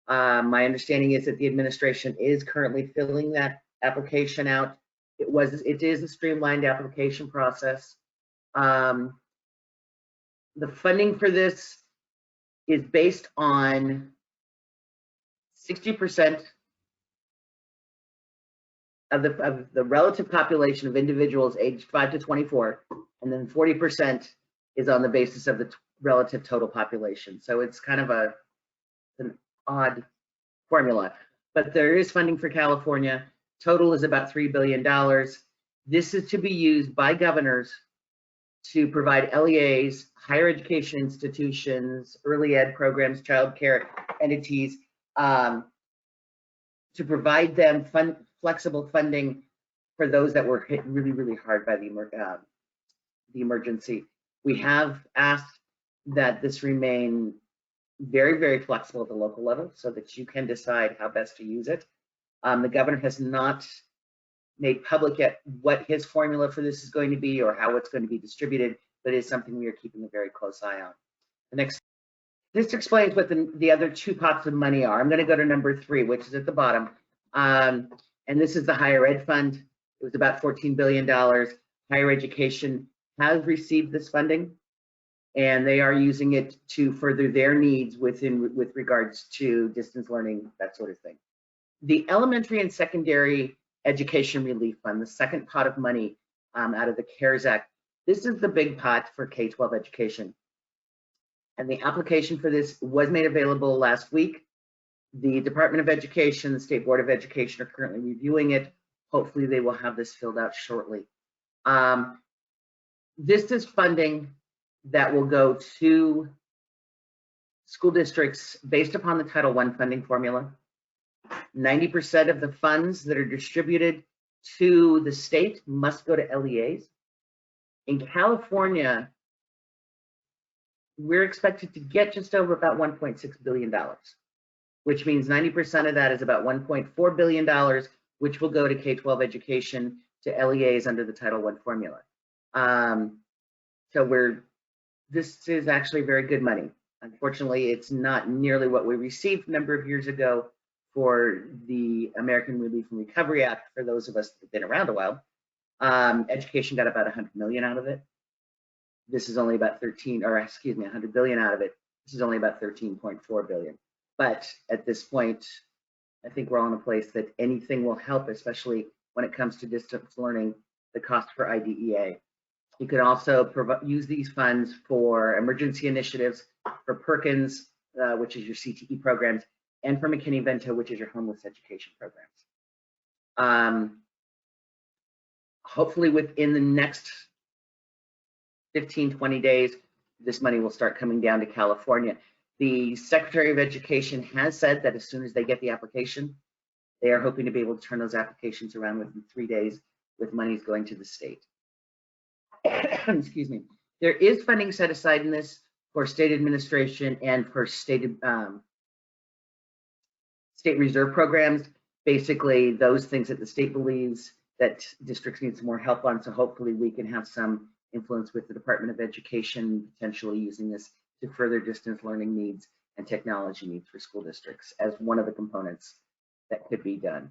My understanding is that the administration is currently filling that application out. It is a streamlined application process. The funding for this is based on 60% of the relative population of individuals aged 5 to 24, and then 40% is on the basis of the relative total population. So it's kind of an odd formula, but there is funding for California. Total is about $3 billion. This is to be used by governors to provide LEAs, higher education institutions, early ed programs, child care entities, to provide them flexible funding for those that were hit really, really hard by the emergency. We have asked that this remain very, very flexible at the local level so that you can decide how best to use it. The governor has not made public yet what his formula for this is going to be or how it's going to be distributed, but it is something we are keeping a very close eye on. This explains what the other 2 pots of money are. I'm going to go to number 3, which is at the bottom. And this is the higher ed fund. It was about $14 billion. Higher education has received this funding, and they are using it to further their needs with regards to distance learning, that sort of thing. The elementary and secondary education relief fund, the second pot of money out of the CARES Act, this is the big pot for K-12 education. And the application for this was made available last week. The Department of Education, the State Board of Education are currently reviewing it. Hopefully they will have this filled out shortly. This is funding that will go to school districts based upon the Title I funding formula. 90% of the funds that are distributed to the state must go to LEAs. In California, we're expected to get just over about $1.6 billion, which means 90% of that is about $1.4 billion, which will go to K-12 education, to LEAs under the Title I formula. So this is actually very good money. Unfortunately, it's not nearly what we received a number of years ago for the American Relief and Recovery Act, for those of us that have been around a while. Education got about $100 million out of it. This is only about 100 billion out of it. This is only about 13.4 billion. But at this point, I think we're all in a place that anything will help, especially when it comes to distance learning, the cost for IDEA. You could also use these funds for emergency initiatives, for Perkins, which is your CTE programs, and for McKinney-Vento, which is your homeless education programs. Hopefully within the next 15–20 days, this money will start coming down to California. The Secretary of Education has said that as soon as they get the application, they are hoping to be able to turn those applications around within 3 days with monies going to the state. Excuse me. There is funding set aside in this for state administration and for state reserve programs. Basically, those things that the state believes that districts need some more help on. So hopefully we can have some influence with the Department of Education, potentially using this to further distance learning needs and technology needs for school districts as one of the components that could be done.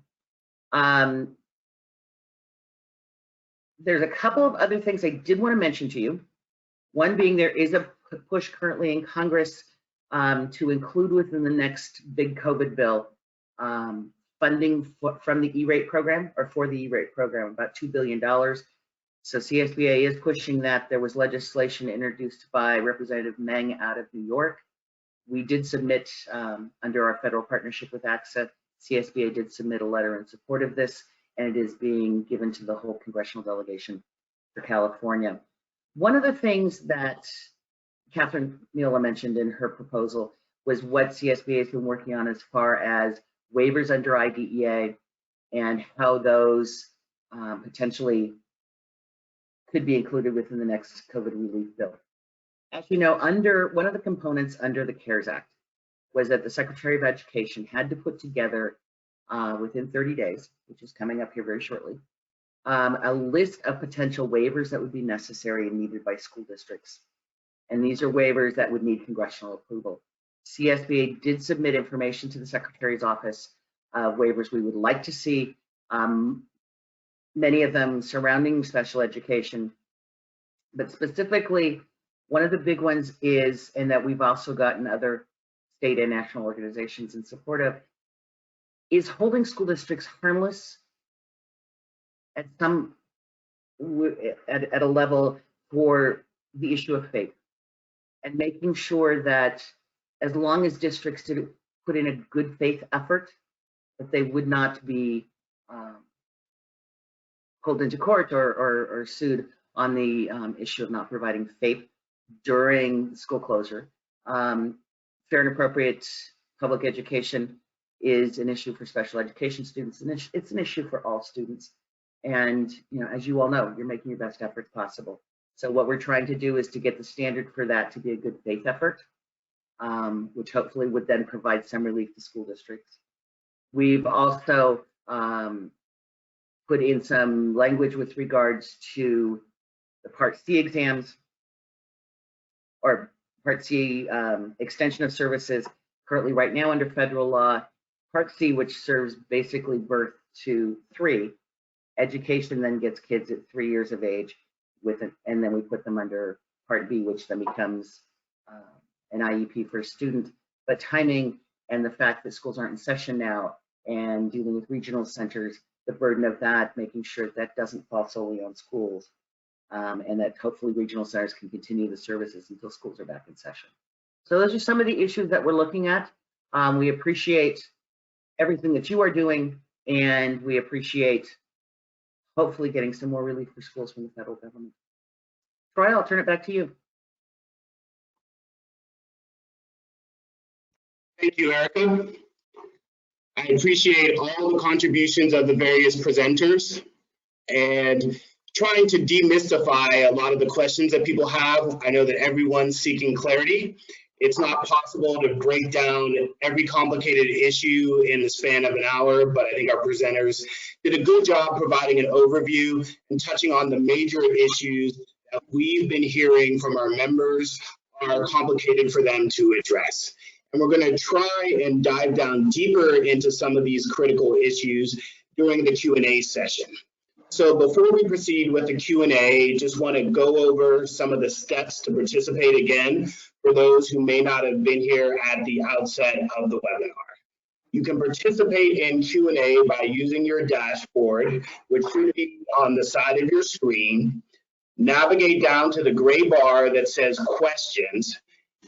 There's a couple of other things I did want to mention to you. One being there is a push currently in Congress to include within the next big COVID bill funding from the E-rate program, or for the E-rate program, about $2 billion. So CSBA is pushing that. There was legislation introduced by Representative Meng out of New York. We did submit, under our federal partnership with ACSA, CSBA did submit a letter in support of this, and it is being given to the whole congressional delegation for California. One of the things that Catherine Mila mentioned in her proposal was what CSBA has been working on as far as waivers under IDEA and how those potentially could be included within the next COVID relief bill. As you know, under one of the components under the CARES Act was that the Secretary of Education had to put together within 30 days, which is coming up here very shortly, a list of potential waivers that would be necessary and needed by school districts. And these are waivers that would need congressional approval. CSBA did submit information to the Secretary's office of waivers we would like to see, many of them surrounding special education, but specifically one of the big ones is, and that we've also gotten other state and national organizations in support of, is holding school districts harmless at a level for the issue of FAPE, and making sure that as long as districts did put in a good faith effort, that they would not be pulled into court or sued on the issue of not providing FAPE during school closure. Fair and appropriate public education is an issue for special education students, and it's an issue for all students. And as you all know, you're making your best efforts possible. So what we're trying to do is to get the standard for that to be a good faith effort, which hopefully would then provide some relief to school districts. We've also put in some language with regards to the Part C exams, or Part C extension of services, currently right now under federal law. Part C, which serves basically birth to 3, education then gets kids at 3 years of age, and then we put them under Part B, which then becomes an IEP for a student. But timing and the fact that schools aren't in session now and dealing with regional centers, the burden of that, making sure that doesn't fall solely on schools, and that hopefully regional centers can continue the services until schools are back in session. So those are some of the issues that we're looking at. We appreciate everything that you are doing, and we appreciate hopefully getting some more relief for schools from the federal government. Troy, I'll turn it back to you. Thank you, Erica. I appreciate all the contributions of the various presenters and trying to demystify a lot of the questions that people have. I know that everyone's seeking clarity. It's not possible to break down every complicated issue in the span of an hour, but I think our presenters did a good job providing an overview and touching on the major issues that we've been hearing from our members are complicated for them to address. And we're going to try and dive down deeper into some of these critical issues during the Q&A session. So before we proceed with the Q&A, just want to go over some of the steps to participate again for those who may not have been here at the outset of the webinar. You can participate in Q&A by using your dashboard, which should be on the side of your screen. Navigate down to the gray bar that says questions.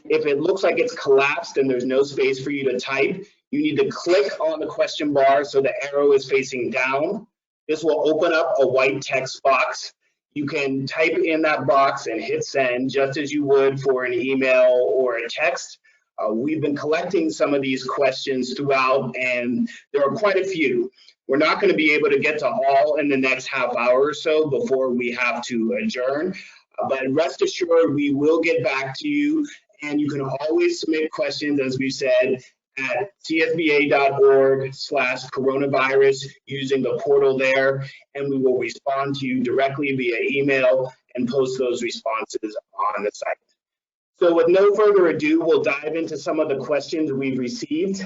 If it looks like it's collapsed and there's no space for you to type, you need to click on the question bar so the arrow is facing down. This will open up a white text box. You can type in that box and hit send just as you would for an email or a text. We've been collecting some of these questions throughout, and there are quite a few. We're not going to be able to get to all in the next half hour or so before we have to adjourn, but rest assured we will get back to you, and you can always submit questions, as we said, at csba.org/coronavirus using the portal there, and we will respond to you directly via email and post those responses on the site. So with no further ado, we'll dive into some of the questions we've received.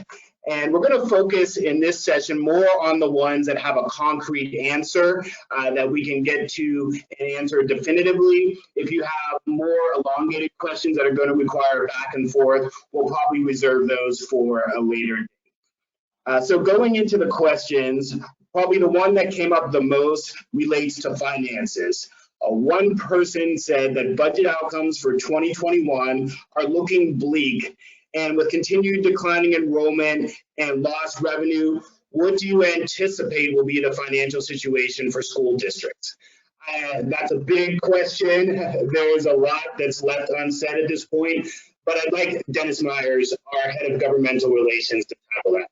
And we're going to focus in this session more on the ones that have a concrete answer that we can get to and answer definitively. If you have more elongated questions that are going to require back and forth, we'll probably reserve those for a later date. So going into the questions, probably the one that came up the most relates to finances. One person said that budget outcomes for 2021 are looking bleak, and with continued declining enrollment and lost revenue, what do you anticipate will be the financial situation for school districts? That's a big question. There's a lot that's left unsaid at this point, but I'd like Dennis Myers, our head of governmental relations, to tackle that.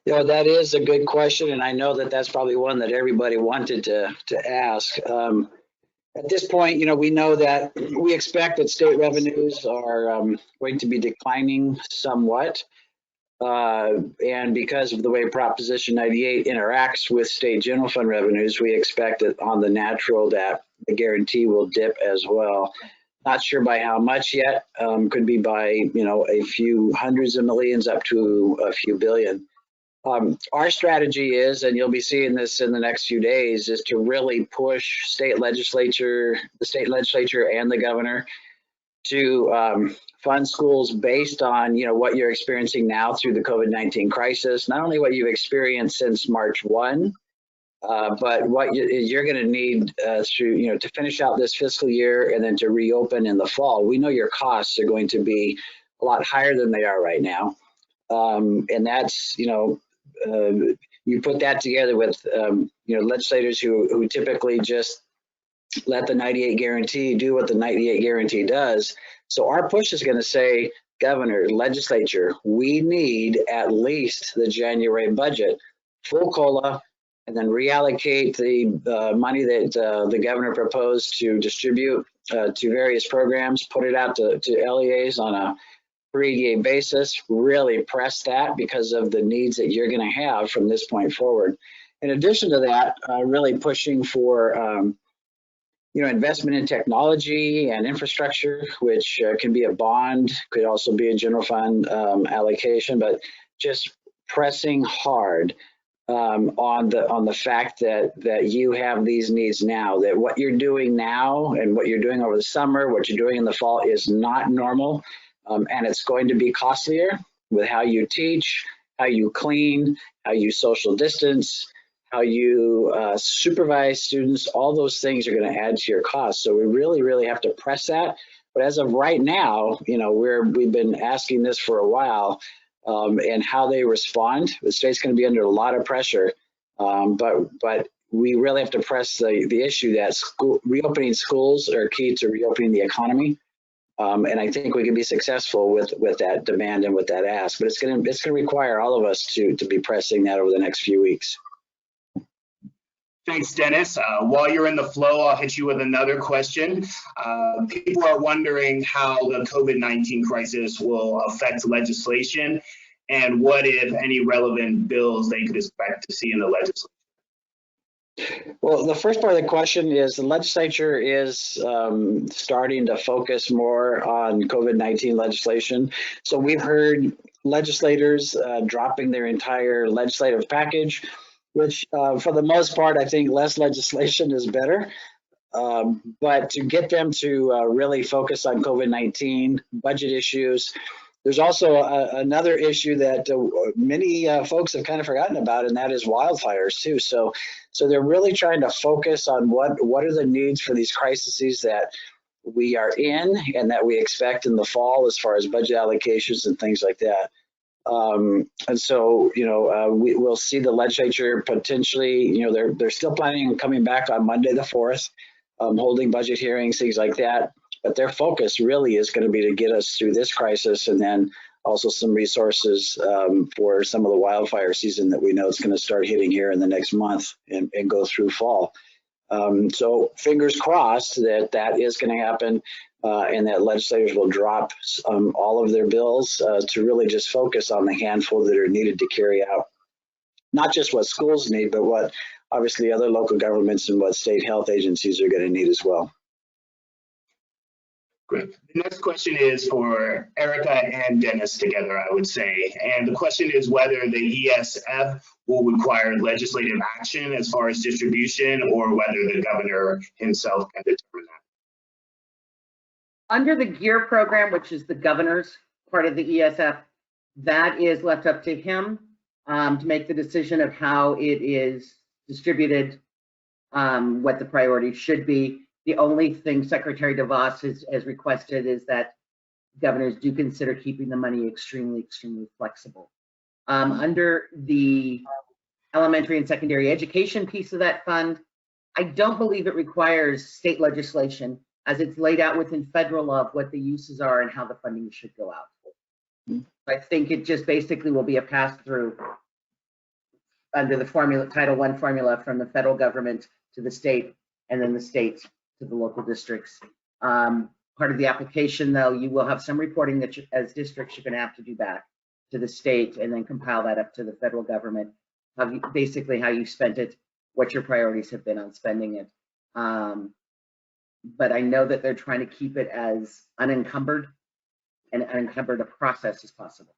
You know, that is a good question, and I know that that's probably one that everybody wanted to ask. At this point, you know, we know that we expect that state revenues are going to be declining somewhat. And because of the way Proposition 98 interacts with state general fund revenues, we expect that on the natural that the guarantee will dip as well. Not sure by how much yet, could be by, you know, a few hundreds of millions up to a few billion. Our strategy is, and you'll be seeing this in the next few days, is to really push the state legislature and the governor to fund schools based on, you know, what you're experiencing now through the COVID-19 crisis, not only what you've experienced since March 1, but what you're going to need through, you know, to finish out this fiscal year and then to reopen in the fall. We know your costs are going to be a lot higher than they are right now. And that's, you know, you put that together with, you know, legislators who typically just let the 98 guarantee do what the 98 guarantee does. So our push is going to say, governor, legislature, we need at least the January budget, full COLA, and then reallocate the money that the governor proposed to distribute to various programs, put it out to LEAs on a per EDA basis, really press that because of the needs that you're going to have from this point forward. In addition to that, really pushing for you know, investment in technology and infrastructure, which can be a bond, could also be a general fund allocation, but just pressing hard on the fact that you have these needs now, that what you're doing now and what you're doing over the summer, what you're doing in the fall is not normal. And it's going to be costlier with how you teach, how you clean, how you social distance, how you supervise students. All those things are going to add to your costs. So we really, really have to press that. But as of right now, you know, we've been asking this for a while, and how they respond. The state's going to be under a lot of pressure, but we really have to press the issue that reopening schools are key to reopening the economy. And I think we can be successful with that demand and with that ask, but it's going to require all of us to be pressing that over the next few weeks. Thanks, Dennis. While you're in the flow, I'll hit you with another question. People are wondering how the COVID-19 crisis will affect legislation and what, if any, relevant bills they could expect to see in the legislature. Well, the first part of the question is the legislature is starting to focus more on COVID-19 legislation. So we've heard legislators dropping their entire legislative package, which for the most part, I think less legislation is better. But to get them to really focus on COVID-19 budget issues, there's also another issue that many folks have kind of forgotten about, and that is wildfires too. So they're really trying to focus on what are the needs for these crises that we are in and that we expect in the fall as far as budget allocations and things like that. And so, you know, we'll see the legislature potentially, you know, they're still planning on coming back on Monday the 4th, holding budget hearings, things like that. But their focus really is going to be to get us through this crisis and then also some resources for some of the wildfire season that we know is going to start hitting here in the next month and go through fall. So fingers crossed that is going to happen. and that legislators will drop all of their bills to really just focus on the handful that are needed to carry out not just what schools need, but what obviously other local governments and what state health agencies are going to need as well. Great. The next question is for Erica and Dennis together, I would say. And the question is whether the ESF will require legislative action as far as distribution, or whether the governor himself can determine that. Under the GEAR program, which is the governor's part of the ESF, that is left up to him to make the decision of how it is distributed, what the priorities should be. The only thing Secretary DeVos has requested is that governors do consider keeping the money extremely flexible. Under the elementary and secondary education piece of that fund, I don't believe it requires state legislation, as it's laid out within federal law of what the uses are and how the funding should go out. I think it just basically will be a pass-through under the formula, Title I formula, from the federal government to the state, and then the state to the local districts. Part of the application, though, you will have some reporting that you, as districts, you're going to have to do back to the state, and then compile that up to the federal government, basically how you spent it, what your priorities have been on spending it. But I know that they're trying to keep it as unencumbered and unencumbered a process as possible.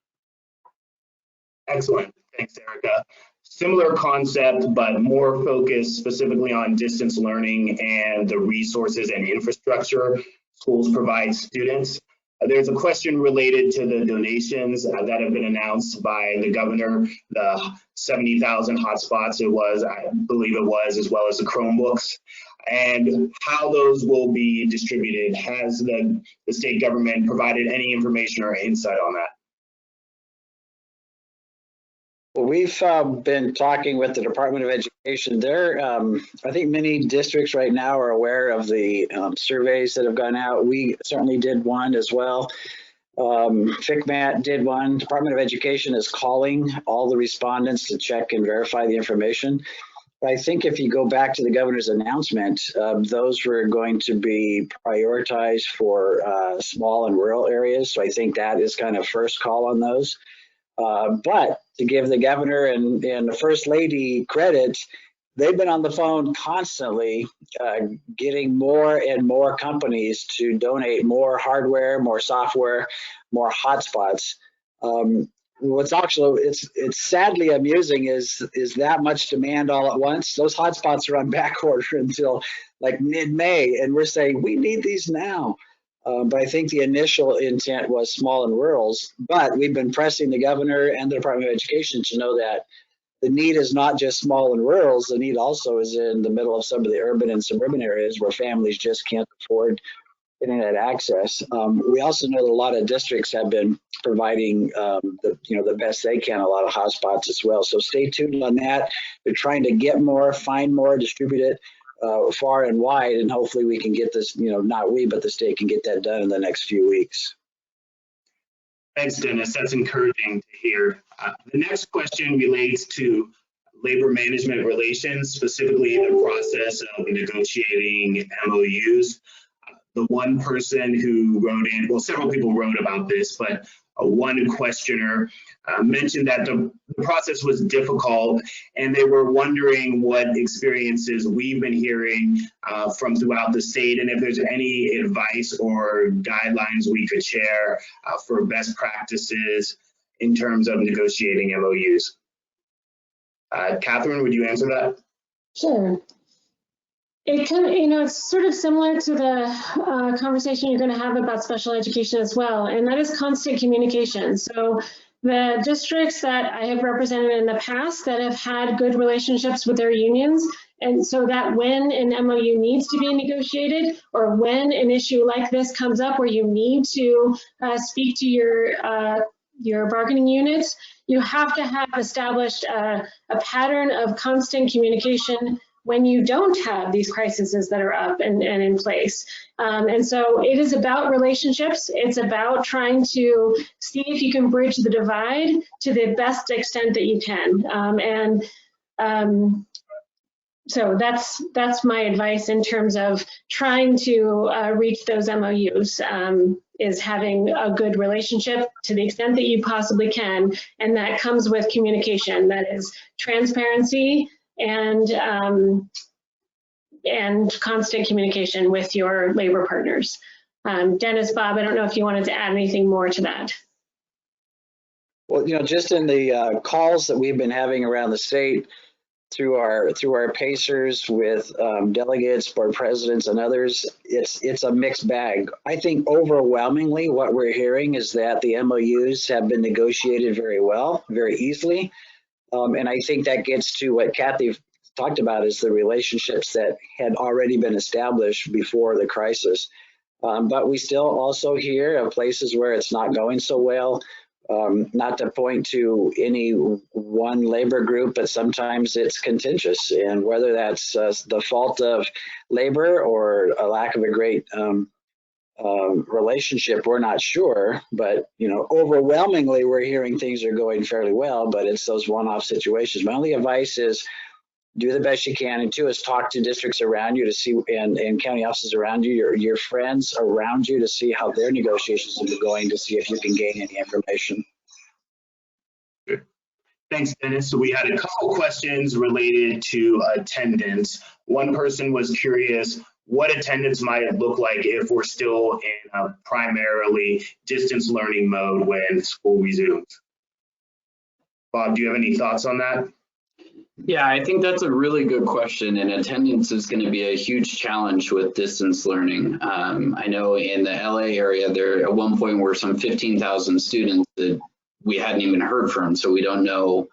Excellent. Thanks, Erica. Similar concept, but more focused specifically on distance learning and the resources and infrastructure schools provide students. There's a question related to the donations that have been announced by the governor, the 70,000 hotspots it was, I believe it was, as well as the Chromebooks, and how those will be distributed. Has the state government provided any information or insight on that? Well, we've been talking with the Department of Education. I think many districts right now are aware of the surveys that have gone out. We certainly did one as well. FCMAT did one. Department of Education is calling all the respondents to check and verify the information. But I think if you go back to the governor's announcement, those were going to be prioritized for small and rural areas. So I think that is kind of first call on those. But to give the governor and the first lady credit, they've been on the phone constantly getting more and more companies to donate more hardware, more software, more hotspots. What's actually it's sadly amusing is that much demand all at once. Those hotspots are on back order until like mid-May, and we're saying we need these now. But I think the initial intent was small and rurals, but we've been pressing the governor and the Department of Education to know that the need is not just small and rurals, the need also is in the middle of some of the urban and suburban areas where families just can't afford internet access. We also know that a lot of districts have been providing the best they can, a lot of hotspots as well. So stay tuned on that. We're trying to get more, find more, distribute it far and wide, and hopefully we can get this, not we, but the state can get that done in the next few weeks. Thanks, Dennis. That's encouraging to hear. The next question relates to labor management relations, specifically the process of negotiating MOUs. The one person who wrote in, well, several people wrote about this, but one questioner mentioned that the process was difficult, and they were wondering what experiences we've been hearing from throughout the state, and if there's any advice or guidelines we could share for best practices in terms of negotiating MOUs. Catherine, would you answer that? Sure. It can, it's sort of similar to the conversation you're going to have about special education as well, and that is constant communication. So the districts that I have represented in the past that have had good relationships with their unions, and so that when an MOU needs to be negotiated, or when an issue like this comes up where you need to speak to your bargaining units, you have to have established a pattern of constant communication when you don't have these crises that are up and in place. And so it is about relationships. It's about trying to see if you can bridge the divide to the best extent that you can. So that's my advice in terms of trying to reach those MOUs, is having a good relationship to the extent that you possibly can, and that comes with communication. That is transparency and constant communication with your labor partners. Dennis, Bob, I don't know if you wanted to add anything more to that. Well, just in the calls that we've been having around the state through our pacers with delegates, board presidents, and others, it's a mixed bag. I think overwhelmingly what we're hearing is that the MOUs have been negotiated very well, very easily, and I think that gets to what Kathy talked about, is the relationships that had already been established before the crisis. But we still also hear of places where it's not going so well. Not to point to any one labor group, but sometimes it's contentious, and whether that's the fault of labor or a lack of a great relationship, we're not sure. But overwhelmingly, we're hearing things are going fairly well, but it's those one-off situations. My only advice is do the best you can, and two is talk to districts around you to see, and county offices around you, your friends around you, to see how their negotiations are going, to see if you can gain any information. Thanks, Dennis. So we had a couple questions related to attendance. One person was curious what attendance might look like if we're still in a primarily distance learning mode when school resumes. Bob, do you have any thoughts on that? Yeah, I think that's a really good question, and attendance is going to be a huge challenge with distance learning. I know in the LA area, there at one point were some 15,000 students that we hadn't even heard from, so we don't know,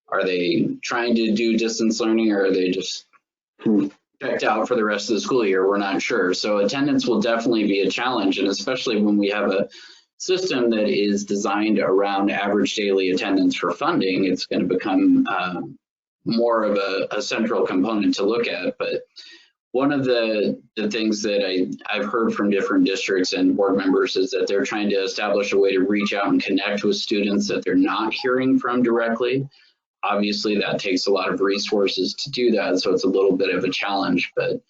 are they trying to do distance learning, or are they just checked out for the rest of the school year? We're not sure. So attendance will definitely be a challenge, and especially when we have a system that is designed around average daily attendance for funding, it's going to become more of a central component to look at. But one of the things that I've heard from different districts and board members is that they're trying to establish a way to reach out and connect with students that they're not hearing from directly. Obviously, that takes a lot of resources to do that, so it's a little bit of a challenge. But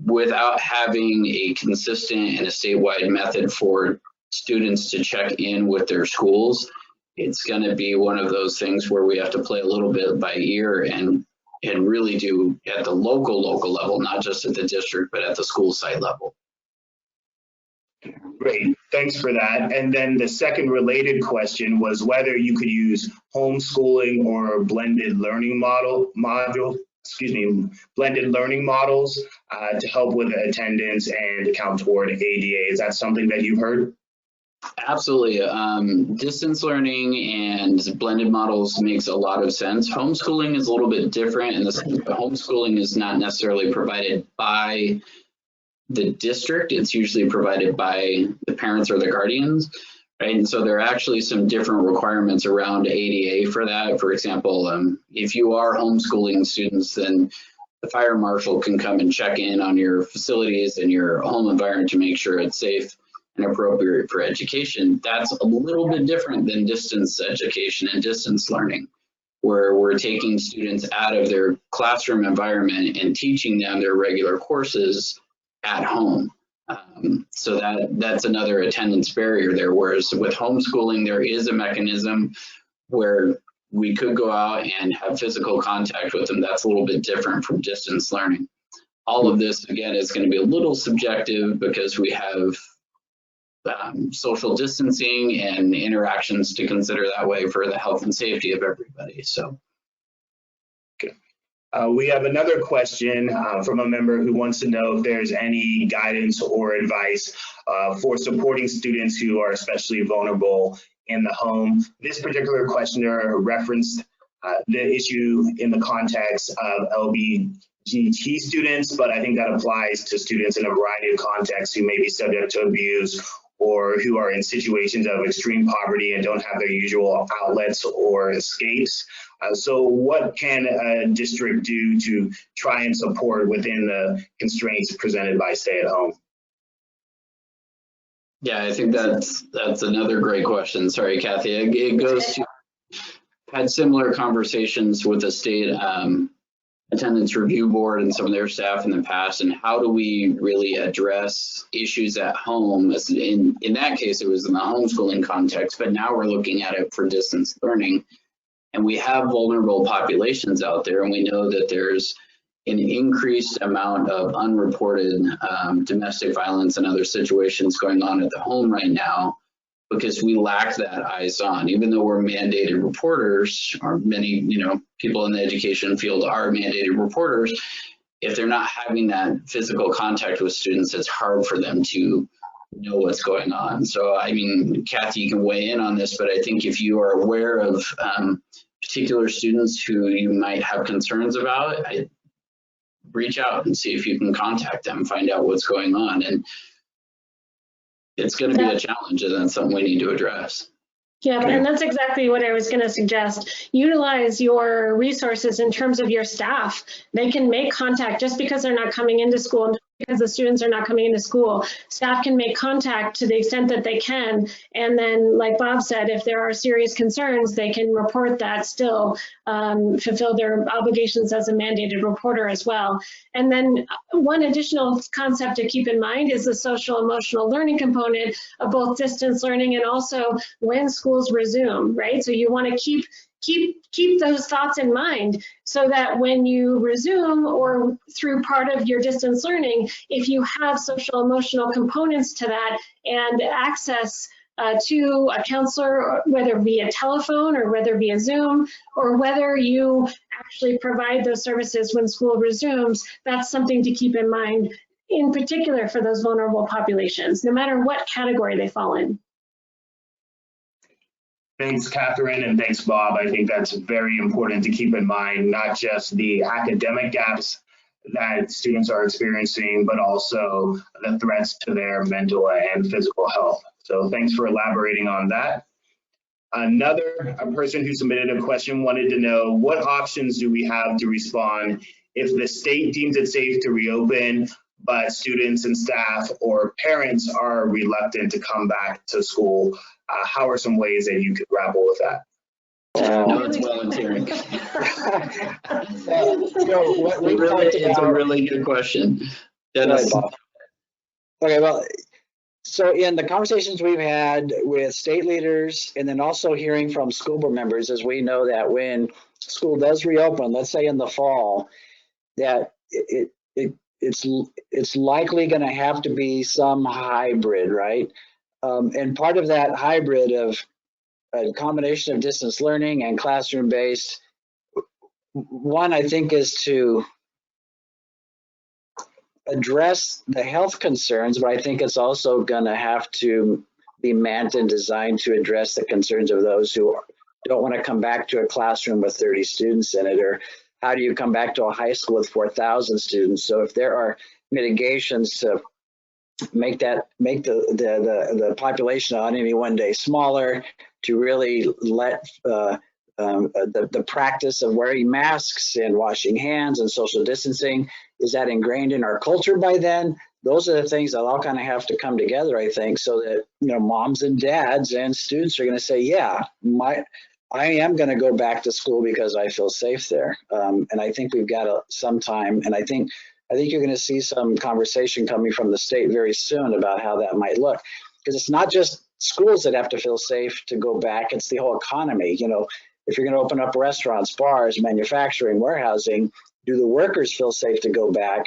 without having a consistent and a statewide method for students to check in with their schools, it's going to be one of those things where we have to play a little bit by ear and really do at the local level, not just at the district, but at the school site level. Great, thanks for that. And then the second related question was whether you could use homeschooling or blended learning blended learning models to help with attendance and account toward ADA. Is that something that you've heard? Absolutely. Distance learning and blended models makes a lot of sense. Homeschooling is a little bit different in the sense that homeschooling is not necessarily provided by the district. It's usually provided by the parents or the guardians, right? And so there are actually some different requirements around ADA for that. For example, if you are homeschooling students, then the fire marshal can come and check in on your facilities and your home environment to make sure it's safe and appropriate for education. That's a little bit different than distance education and distance learning, where we're taking students out of their classroom environment and teaching them their regular courses at home. So that's another attendance barrier there. Whereas with homeschooling, there is a mechanism where we could go out and have physical contact with them. That's a little bit different from distance learning. All of this, again, is going to be a little subjective because we have social distancing and interactions to consider that way for the health and safety of everybody. So, we have another question from a member who wants to know if there's any guidance or advice for supporting students who are especially vulnerable in the home. This particular questioner referenced the issue in the context of LGBTQ students, but I think that applies to students in a variety of contexts who may be subject to abuse or who are in situations of extreme poverty and don't have their usual outlets or escapes. So what can a district do to try and support within the constraints presented by stay-at-home? Yeah, I think that's another great question. Sorry, Kathy. It goes to, had similar conversations with the state attendance review board and some of their staff in the past, and how do we really address issues at home? In that case, it was in the homeschooling context, but now we're looking at it for distance learning. And we have vulnerable populations out there, and we know that there's an increased amount of unreported domestic violence and other situations going on at the home right now, because we lack that eyes on. Even though we're mandated reporters, or many people in the education field are mandated reporters, if they're not having that physical contact with students, it's hard for them to know what's going on. So I mean, Kathy, you can weigh in on this, but I think if you are aware of particular students who you might have concerns about, reach out and see if you can contact them, find out what's going on. And it's going to be a challenge, and that's something we need to address. Yeah, and that's exactly what I was going to suggest. Utilize your resources in terms of your staff. They can make contact just because they're not coming into school, because the students are not coming into school. Staff can make contact to the extent that they can. And then, like Bob said, if there are serious concerns, they can report that still, fulfill their obligations as a mandated reporter as well. And then one additional concept to keep in mind is the social emotional learning component of both distance learning and also when schools resume, right? So you want to keep those thoughts in mind, so that when you resume or through part of your distance learning, if you have social emotional components to that and access to a counselor, whether via telephone or whether via Zoom, or whether you actually provide those services when school resumes, that's something to keep in mind, in particular for those vulnerable populations, no matter what category they fall in. Thanks, Catherine, and thanks, Bob. I think that's very important to keep in mind, not just the academic gaps that students are experiencing, but also the threats to their mental and physical health. So thanks for elaborating on that. A person who submitted a question wanted to know, what options do we have to respond if the state deems it safe to reopen, but students and staff or parents are reluctant to come back to school? How are some ways that you could grapple with that? No, it's volunteering. It's a really good question. Dennis. Okay, well, so in the conversations we've had with state leaders, and then also hearing from school board members, as we know that when school does reopen, let's say in the fall, that it's likely going to have to be some hybrid, right? And part of that hybrid of a combination of distance learning and classroom-based, one, I think, is to address the health concerns, but I think it's also going to have to be meant and designed to address the concerns of those who don't want to come back to a classroom with 30 students in it, or how do you come back to a high school with 4,000 students? So if there are mitigations to make the population on any one day smaller, to really let the practice of wearing masks and washing hands and social distancing, is that ingrained in our culture by then? Those are the things that all kind of have to come together, I think, so that moms and dads and students are going to say, yeah, I am going to go back to school because I feel safe there. And I think we've got some time, and I think you're going to see some conversation coming from the state very soon about how that might look, because it's not just schools that have to feel safe to go back, it's the whole economy. If you're going to open up restaurants, bars, manufacturing, warehousing, do the workers feel safe to go back?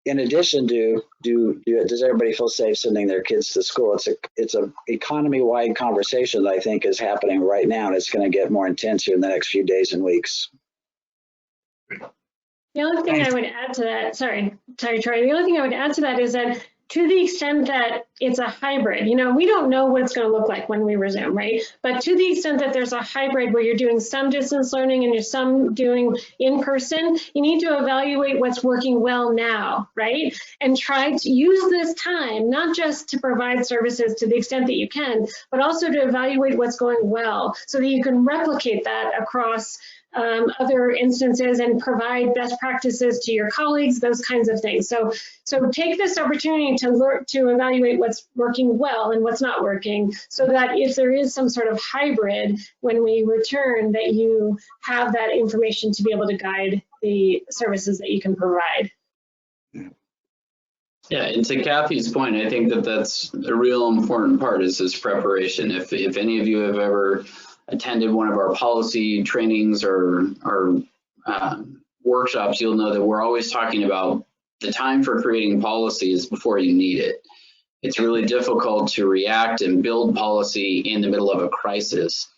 In addition, does everybody feel safe sending their kids to school? It's a economy-wide conversation that I think is happening right now, and it's going to get more intense here in the next few days and weeks. The only thing I would add to that, sorry, Troy, the only thing I would add to that is that to the extent that it's a hybrid, we don't know what it's going to look like when we resume, right? But to the extent that there's a hybrid where you're doing some distance learning and you're some doing in person, you need to evaluate what's working well now, right? And try to use this time, not just to provide services to the extent that you can, but also to evaluate what's going well so that you can replicate that across other instances and provide best practices to your colleagues, those kinds of things. So take this opportunity to learn, to evaluate what's working well and what's not working, so that if there is some sort of hybrid when we return, that you have that information to be able to guide the services that you can provide. Yeah, and to Kathy's point, I think that that's a real important part, is this preparation. If any of you have ever attended one of our policy trainings or workshops, you'll know that we're always talking about the time for creating policies before you need it. It's really difficult to react and build policy in the middle of a crisis.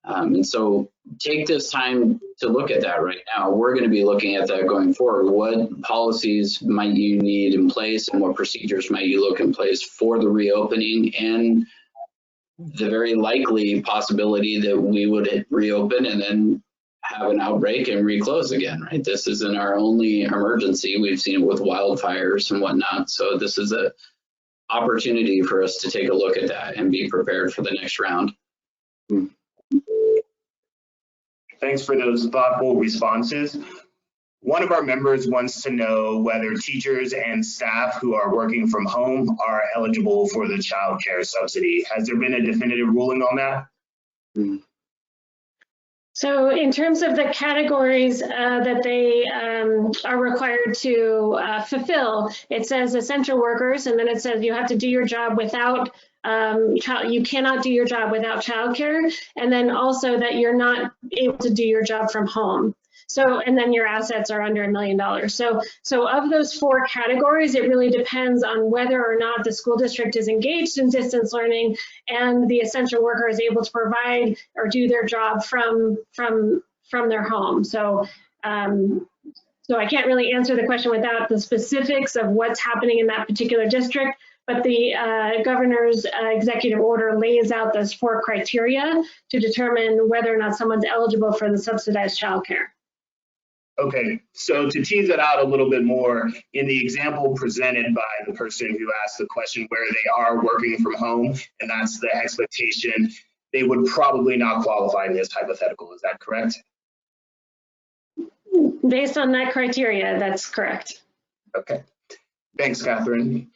And so take this time to look at that right now. We're going to be looking at that going forward. What policies might you need in place, and what procedures might you look in place for the reopening, and the very likely possibility that we would reopen and then have an outbreak and reclose again, right? This isn't our only emergency. We've seen it with wildfires and whatnot. So this is an opportunity for us to take a look at that and be prepared for the next round. Thanks for those thoughtful responses. One of our members wants to know whether teachers and staff who are working from home are eligible for the child care subsidy. Has there been a definitive ruling on that? So in terms of the categories that they are required to fulfill, it says essential workers, and then it says you have to do your job without you cannot do your job without childcare, and then also that you're not able to do your job from home. So, and then your assets are under $1 million. So of those 4 categories, it really depends on whether or not the school district is engaged in distance learning and the essential worker is able to provide or do their job from their home. So I can't really answer the question without the specifics of what's happening in that particular district, but the governor's executive order lays out those 4 criteria to determine whether or not someone's eligible for the subsidized childcare. Okay, so to tease that out a little bit more, in the example presented by the person who asked the question where they are working from home, and that's the expectation, they would probably not qualify in this hypothetical, is that correct? Based on that criteria, that's correct. Okay, thanks, Catherine.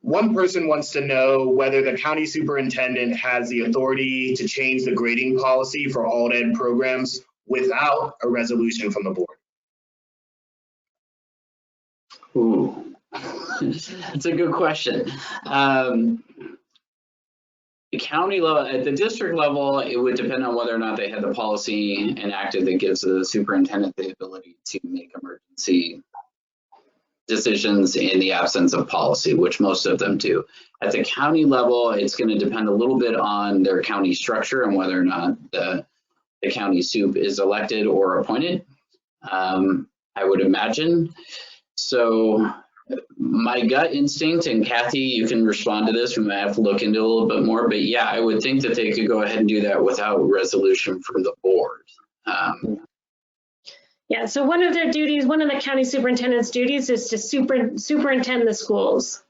One person wants to know whether the county superintendent has the authority to change the grading policy for all ed programs without a resolution from the board. Ooh, that's a good question. The county level, at the district level, it would depend on whether or not they had the policy enacted that gives the superintendent the ability to make emergency decisions in the absence of policy, which most of them do. At the county level, it's going to depend a little bit on their county structure and whether or not the county sup is elected or appointed, I would imagine. So my gut instinct, and Kathy, you can respond to this, we might have to look into it a little bit more, but yeah, I would think that they could go ahead and do that without resolution from the board. Yeah, so one of their duties, one of the county superintendent's duties is to superintend the schools.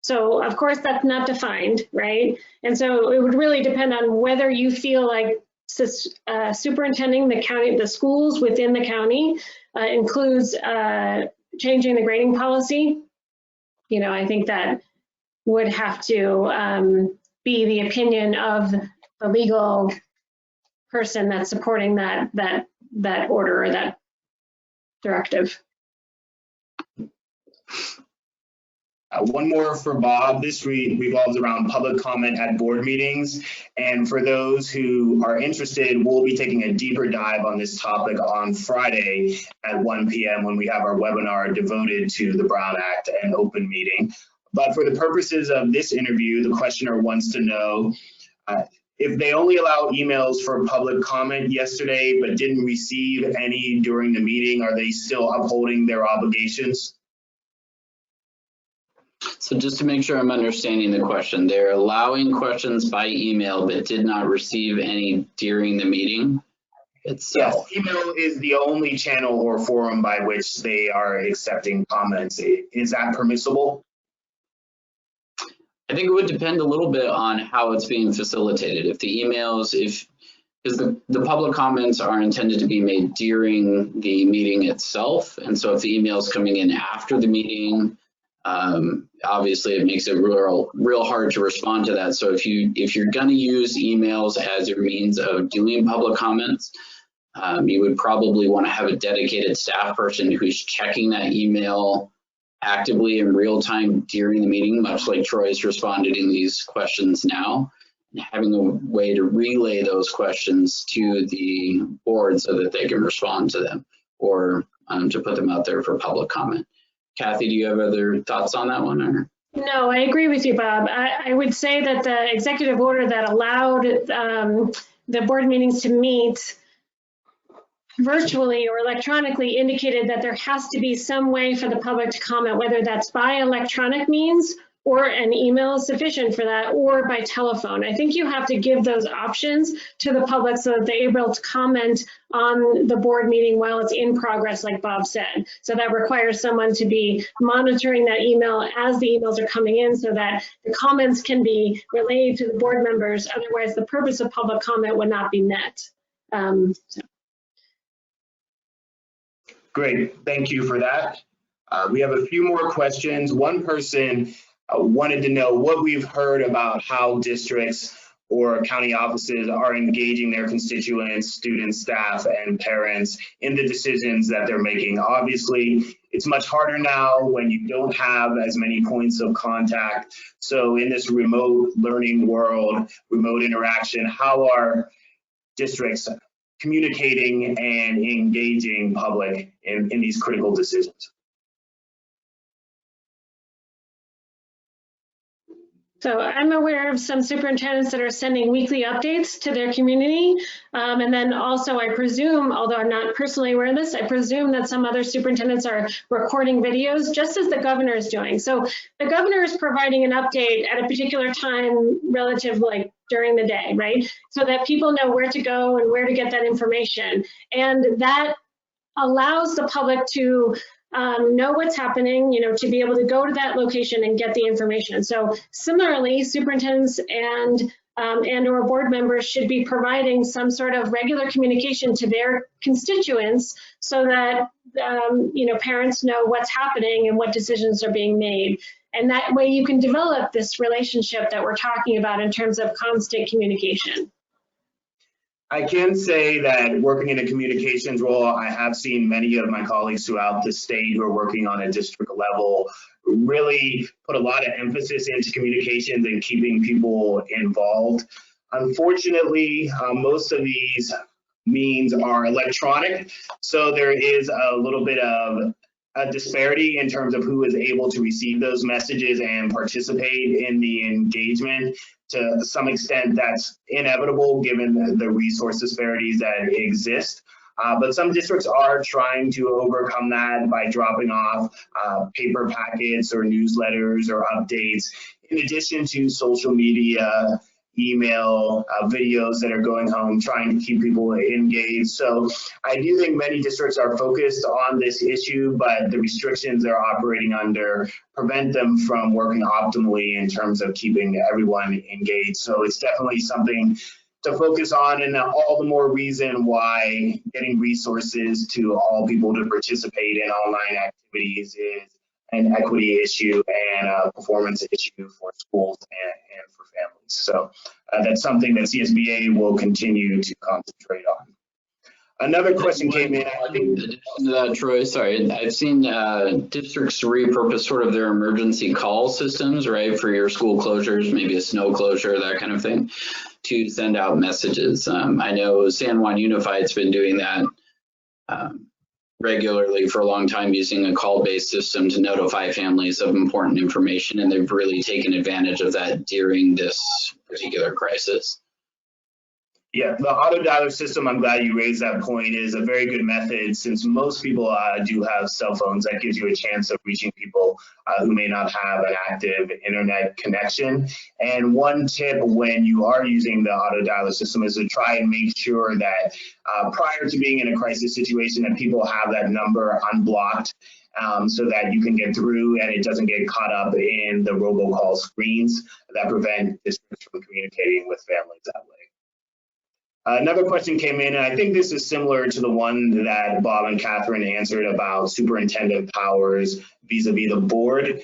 So of course that's not defined, right? And so it would really depend on whether you feel like superintending the schools within the county includes changing the grading policy. You know, I think that would have to be the opinion of the legal person that's supporting that order or that directive. One more for Bob. This revolves around public comment at board meetings. And for those who are interested, we'll be taking a deeper dive on this topic on Friday at 1 p.m. when we have our webinar devoted to the Brown Act and open meeting. But for the purposes of this interview, the questioner wants to know if they only allow emails for public comment yesterday but didn't receive any during the meeting, are they still upholding their obligations? So just to make sure I'm understanding the question, they're allowing questions by email but did not receive any during the meeting itself. Yes, email is the only channel or forum by which they are accepting comments. Is that permissible? I think it would depend a little bit on how it's being facilitated. If the emails, Because the public comments are intended to be made during the meeting itself. And so if the email is coming in after the meeting, obviously it makes it real hard to respond to that. So if you're going to use emails as your means of doing public comments, you would probably want to have a dedicated staff person who's checking that email actively in real time during the meeting, much like Troy's responding to these questions now, and having a way to relay those questions to the board so that they can respond to them, or to put them out there for public comment. Kathy, do you have other thoughts on that one? Or? No, I agree with you, Bob. I would say that the executive order that allowed the board meetings to meet virtually or electronically indicated that there has to be some way for the public to comment, whether that's by electronic means or an email is sufficient for that, or by telephone. I think you have to give those options to the public so that they're able to comment on the board meeting while it's in progress, like Bob said. So that requires someone to be monitoring that email as the emails are coming in so that the comments can be relayed to the board members. Otherwise, the purpose of public comment would not be met. Great, thank you for that. We have a few more questions. One person wanted to know what we've heard about how districts or county offices are engaging their constituents, students, staff, and parents in the decisions that they're making. Obviously, it's much harder now when you don't have as many points of contact. So in this remote learning world, remote interaction, how are districts communicating and engaging public in these critical decisions? So I'm aware of some superintendents that are sending weekly updates to their community. And then also I presume, although I'm not personally aware of this, I presume that some other superintendents are recording videos just as the governor is doing. So the governor is providing an update at a particular time relative like during the day, right? So that people know where to go and where to get that information. And that allows the public to know what's happening, to be able to go to that location and get the information. So similarly, superintendents and or board members should be providing some sort of regular communication to their constituents so that parents know what's happening and what decisions are being made. And that way you can develop this relationship that we're talking about in terms of constant communication. I can say that working in a communications role, I have seen many of my colleagues throughout the state who are working on a district level really put a lot of emphasis into communications and keeping people involved. Unfortunately, most of these means are electronic, so there is a little bit of a disparity in terms of who is able to receive those messages and participate in the engagement. To some extent, that's inevitable given the resource disparities that exist. But some districts are trying to overcome that by dropping off paper packets or newsletters or updates, in addition to social media, email, videos that are going home, trying to keep people engaged. So I do think many districts are focused on this issue, but the restrictions they're operating under prevent them from working optimally in terms of keeping everyone engaged. So it's definitely something to focus on, and all the more reason why getting resources to all people to participate in online activities is an equity issue and a performance issue for schools and for families. So that's something that CSBA will continue to concentrate on. Another question came in. I think Troy, sorry, I've seen districts repurpose sort of their emergency call systems, right, for your school closures, maybe a snow closure, that kind of thing, to send out messages. I know San Juan Unified's been doing that regularly for a long time, using a call-based system to notify families of important information, and they've really taken advantage of that during this particular crisis. Yeah, the auto dialer system, I'm glad you raised that point, is a very good method since most people do have cell phones. That gives you a chance of reaching people who may not have an active internet connection. And one tip when you are using the auto dialer system is to try and make sure that prior to being in a crisis situation that people have that number unblocked so that you can get through and it doesn't get caught up in the robocall screens that prevent districts from communicating with families that way. Another question came in, and I think this is similar to the one that Bob and Catherine answered about superintendent powers vis-a-vis the board.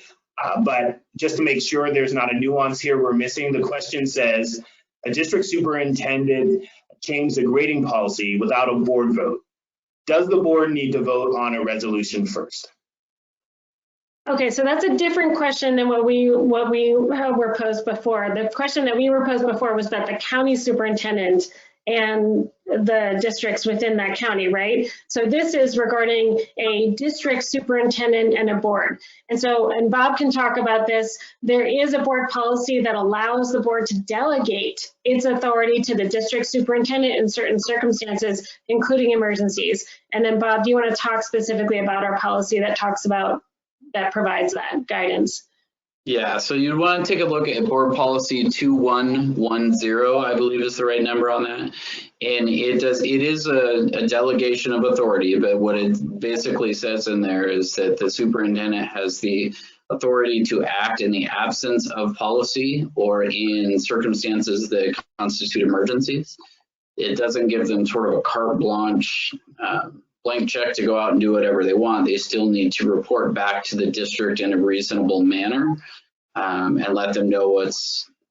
But just to make sure there's not a nuance here we're missing, the question says, a district superintendent changed the grading policy without a board vote. Does the board need to vote on a resolution first? Okay, so that's a different question than what we were posed before. The question that we were posed before was that the county superintendent and the districts within that county, right? So this is regarding a district superintendent and a board. And Bob can talk about this. There is a board policy that allows the board to delegate its authority to the district superintendent in certain circumstances, including emergencies. And then Bob, do you want to talk specifically about our policy that provides that guidance? Yeah, so you'd want to take a look at board policy 2110, I believe is the right number on that. And it is a delegation of authority, but what it basically says in there is that the superintendent has the authority to act in the absence of policy or in circumstances that constitute emergencies. It doesn't give them sort of a carte blanche blank check to go out and do whatever they want. They still need to report back to the district in a reasonable manner and let them know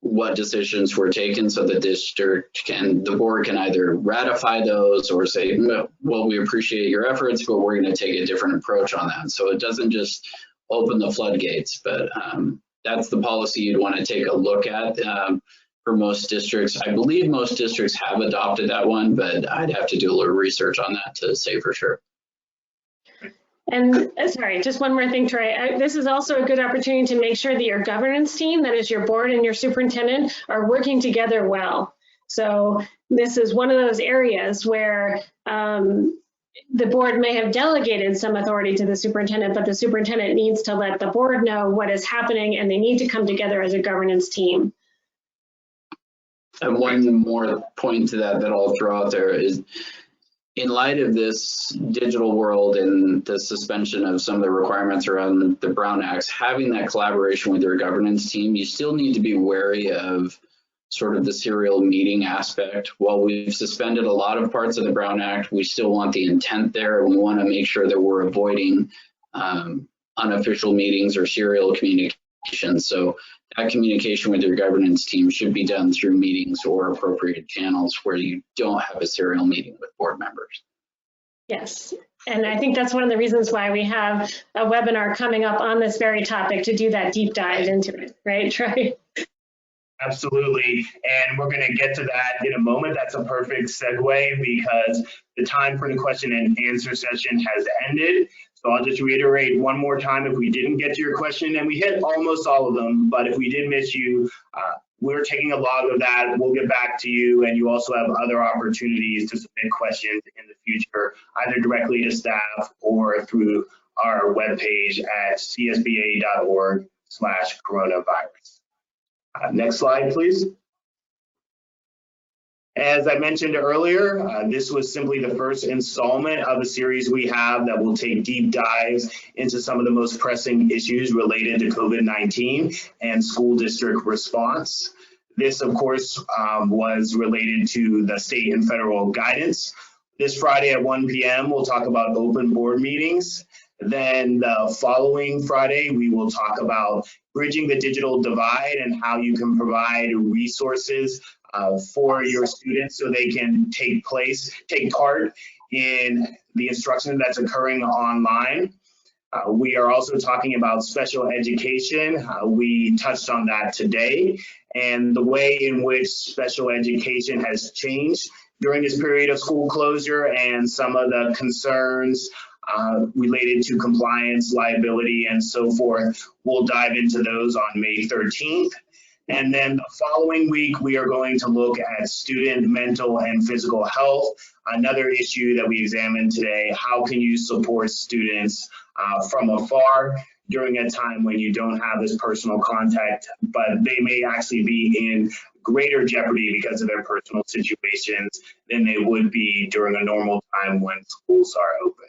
what decisions were taken, so the the board can either ratify those or say, well, we appreciate your efforts, but we're going to take a different approach on that. So it doesn't just open the floodgates, but that's the policy you'd want to take a look at. For most districts, I believe most districts have adopted that one, but I'd have to do a little research on that to say for sure. And sorry, just one more thing, Troy. This is also a good opportunity to make sure that your governance team, that is your board and your superintendent, are working together well. So this is one of those areas where the board may have delegated some authority to the superintendent, but the superintendent needs to let the board know what is happening, and they need to come together as a governance team. And one more point to that I'll throw out there is, in light of this digital world and the suspension of some of the requirements around the Brown Acts, having that collaboration with your governance team, you still need to be wary of sort of the serial meeting aspect. While we've suspended a lot of parts of the Brown Act, we still want the intent there, and we want to make sure that we're avoiding unofficial meetings or serial communication. So that communication with your governance team should be done through meetings or appropriate channels where you don't have a serial meeting with board members. Yes, and I think that's one of the reasons why we have a webinar coming up on this very topic, to do that deep dive into it, right, Troy? Absolutely, and we're going to get to that in a moment. That's a perfect segue because the time for the question and answer session has ended. So I'll just reiterate one more time if we didn't get to your question, and we hit almost all of them, but if we did miss you, we're taking a log of that. We'll get back to you, and you also have other opportunities to submit questions in the future, either directly to staff or through our webpage at csba.org/coronavirus. Next slide, please. As I mentioned earlier, this was simply the first installment of a series we have that will take deep dives into some of the most pressing issues related to COVID-19 and school district response. This, of course, was related to the state and federal guidance. This Friday at 1 p.m., we'll talk about open board meetings. Then the following Friday, we will talk about bridging the digital divide and how you can provide resources for your students so they can take part in the instruction that's occurring online. We are also talking about special education. We touched on that today, and the way in which special education has changed during this period of school closure and some of the concerns related to compliance, liability, and so forth. We'll dive into those on May 13th. And then the following week, we are going to look at student mental and physical health, another issue that we examined today. How can you support students from afar during a time when you don't have this personal contact, but they may actually be in greater jeopardy because of their personal situations than they would be during a normal time when schools are open.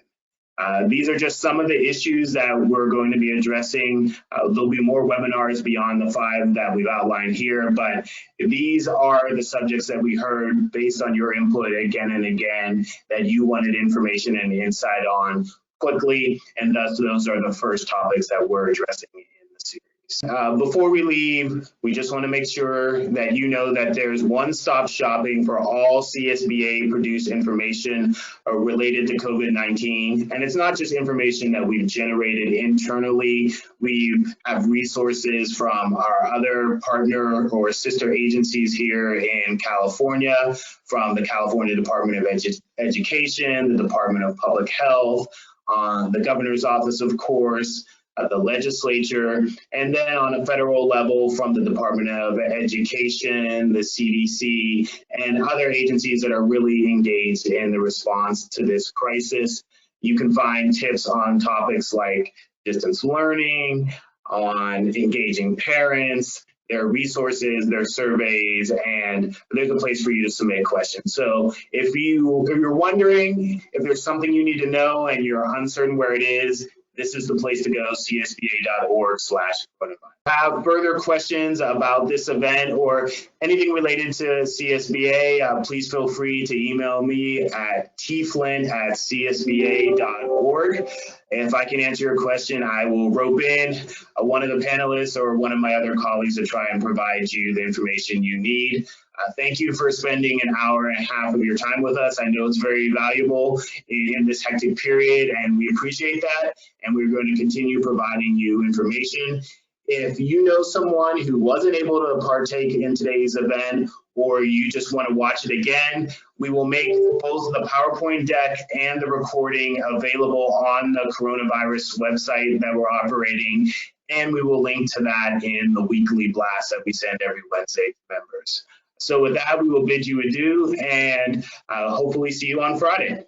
These are just some of the issues that we're going to be addressing. There'll be more webinars beyond the 5 that we've outlined here, but these are the subjects that we heard based on your input again and again that you wanted information and insight on quickly, and thus those are the first topics that we're addressing in the series. Before we leave, we just want to make sure that you know that there's one-stop shopping for all CSBA produced information related to COVID-19. And it's not just information that we've generated internally. We have resources from our other partner or sister agencies here in California, from the California Department of Education, the Department of Public Health, the Governor's Office, of course, the legislature, and then on a federal level from the Department of Education, the CDC, and other agencies that are really engaged in the response to this crisis. You can find tips on topics like distance learning, on engaging parents, their resources, their surveys, and there's a place for you to submit questions. So if you're wondering if there's something you need to know and you're uncertain where it is, this is the place to go, csba.org/coronavirus. Have further questions about this event or anything related to CSBA, please feel free to email me at tflint@csba.org. If I can answer your question, I will rope in one of the panelists or one of my other colleagues to try and provide you the information you need. Thank you for spending an hour and a half of your time with us. I know it's very valuable in this hectic period, and we appreciate that. And we're going to continue providing you information. If you know someone who wasn't able to partake in today's event, or you just want to watch it again, we will make both the PowerPoint deck and the recording available on the coronavirus website that we're operating. And we will link to that in the weekly blast that we send every Wednesday to members. So with that, we will bid you adieu and hopefully see you on Friday.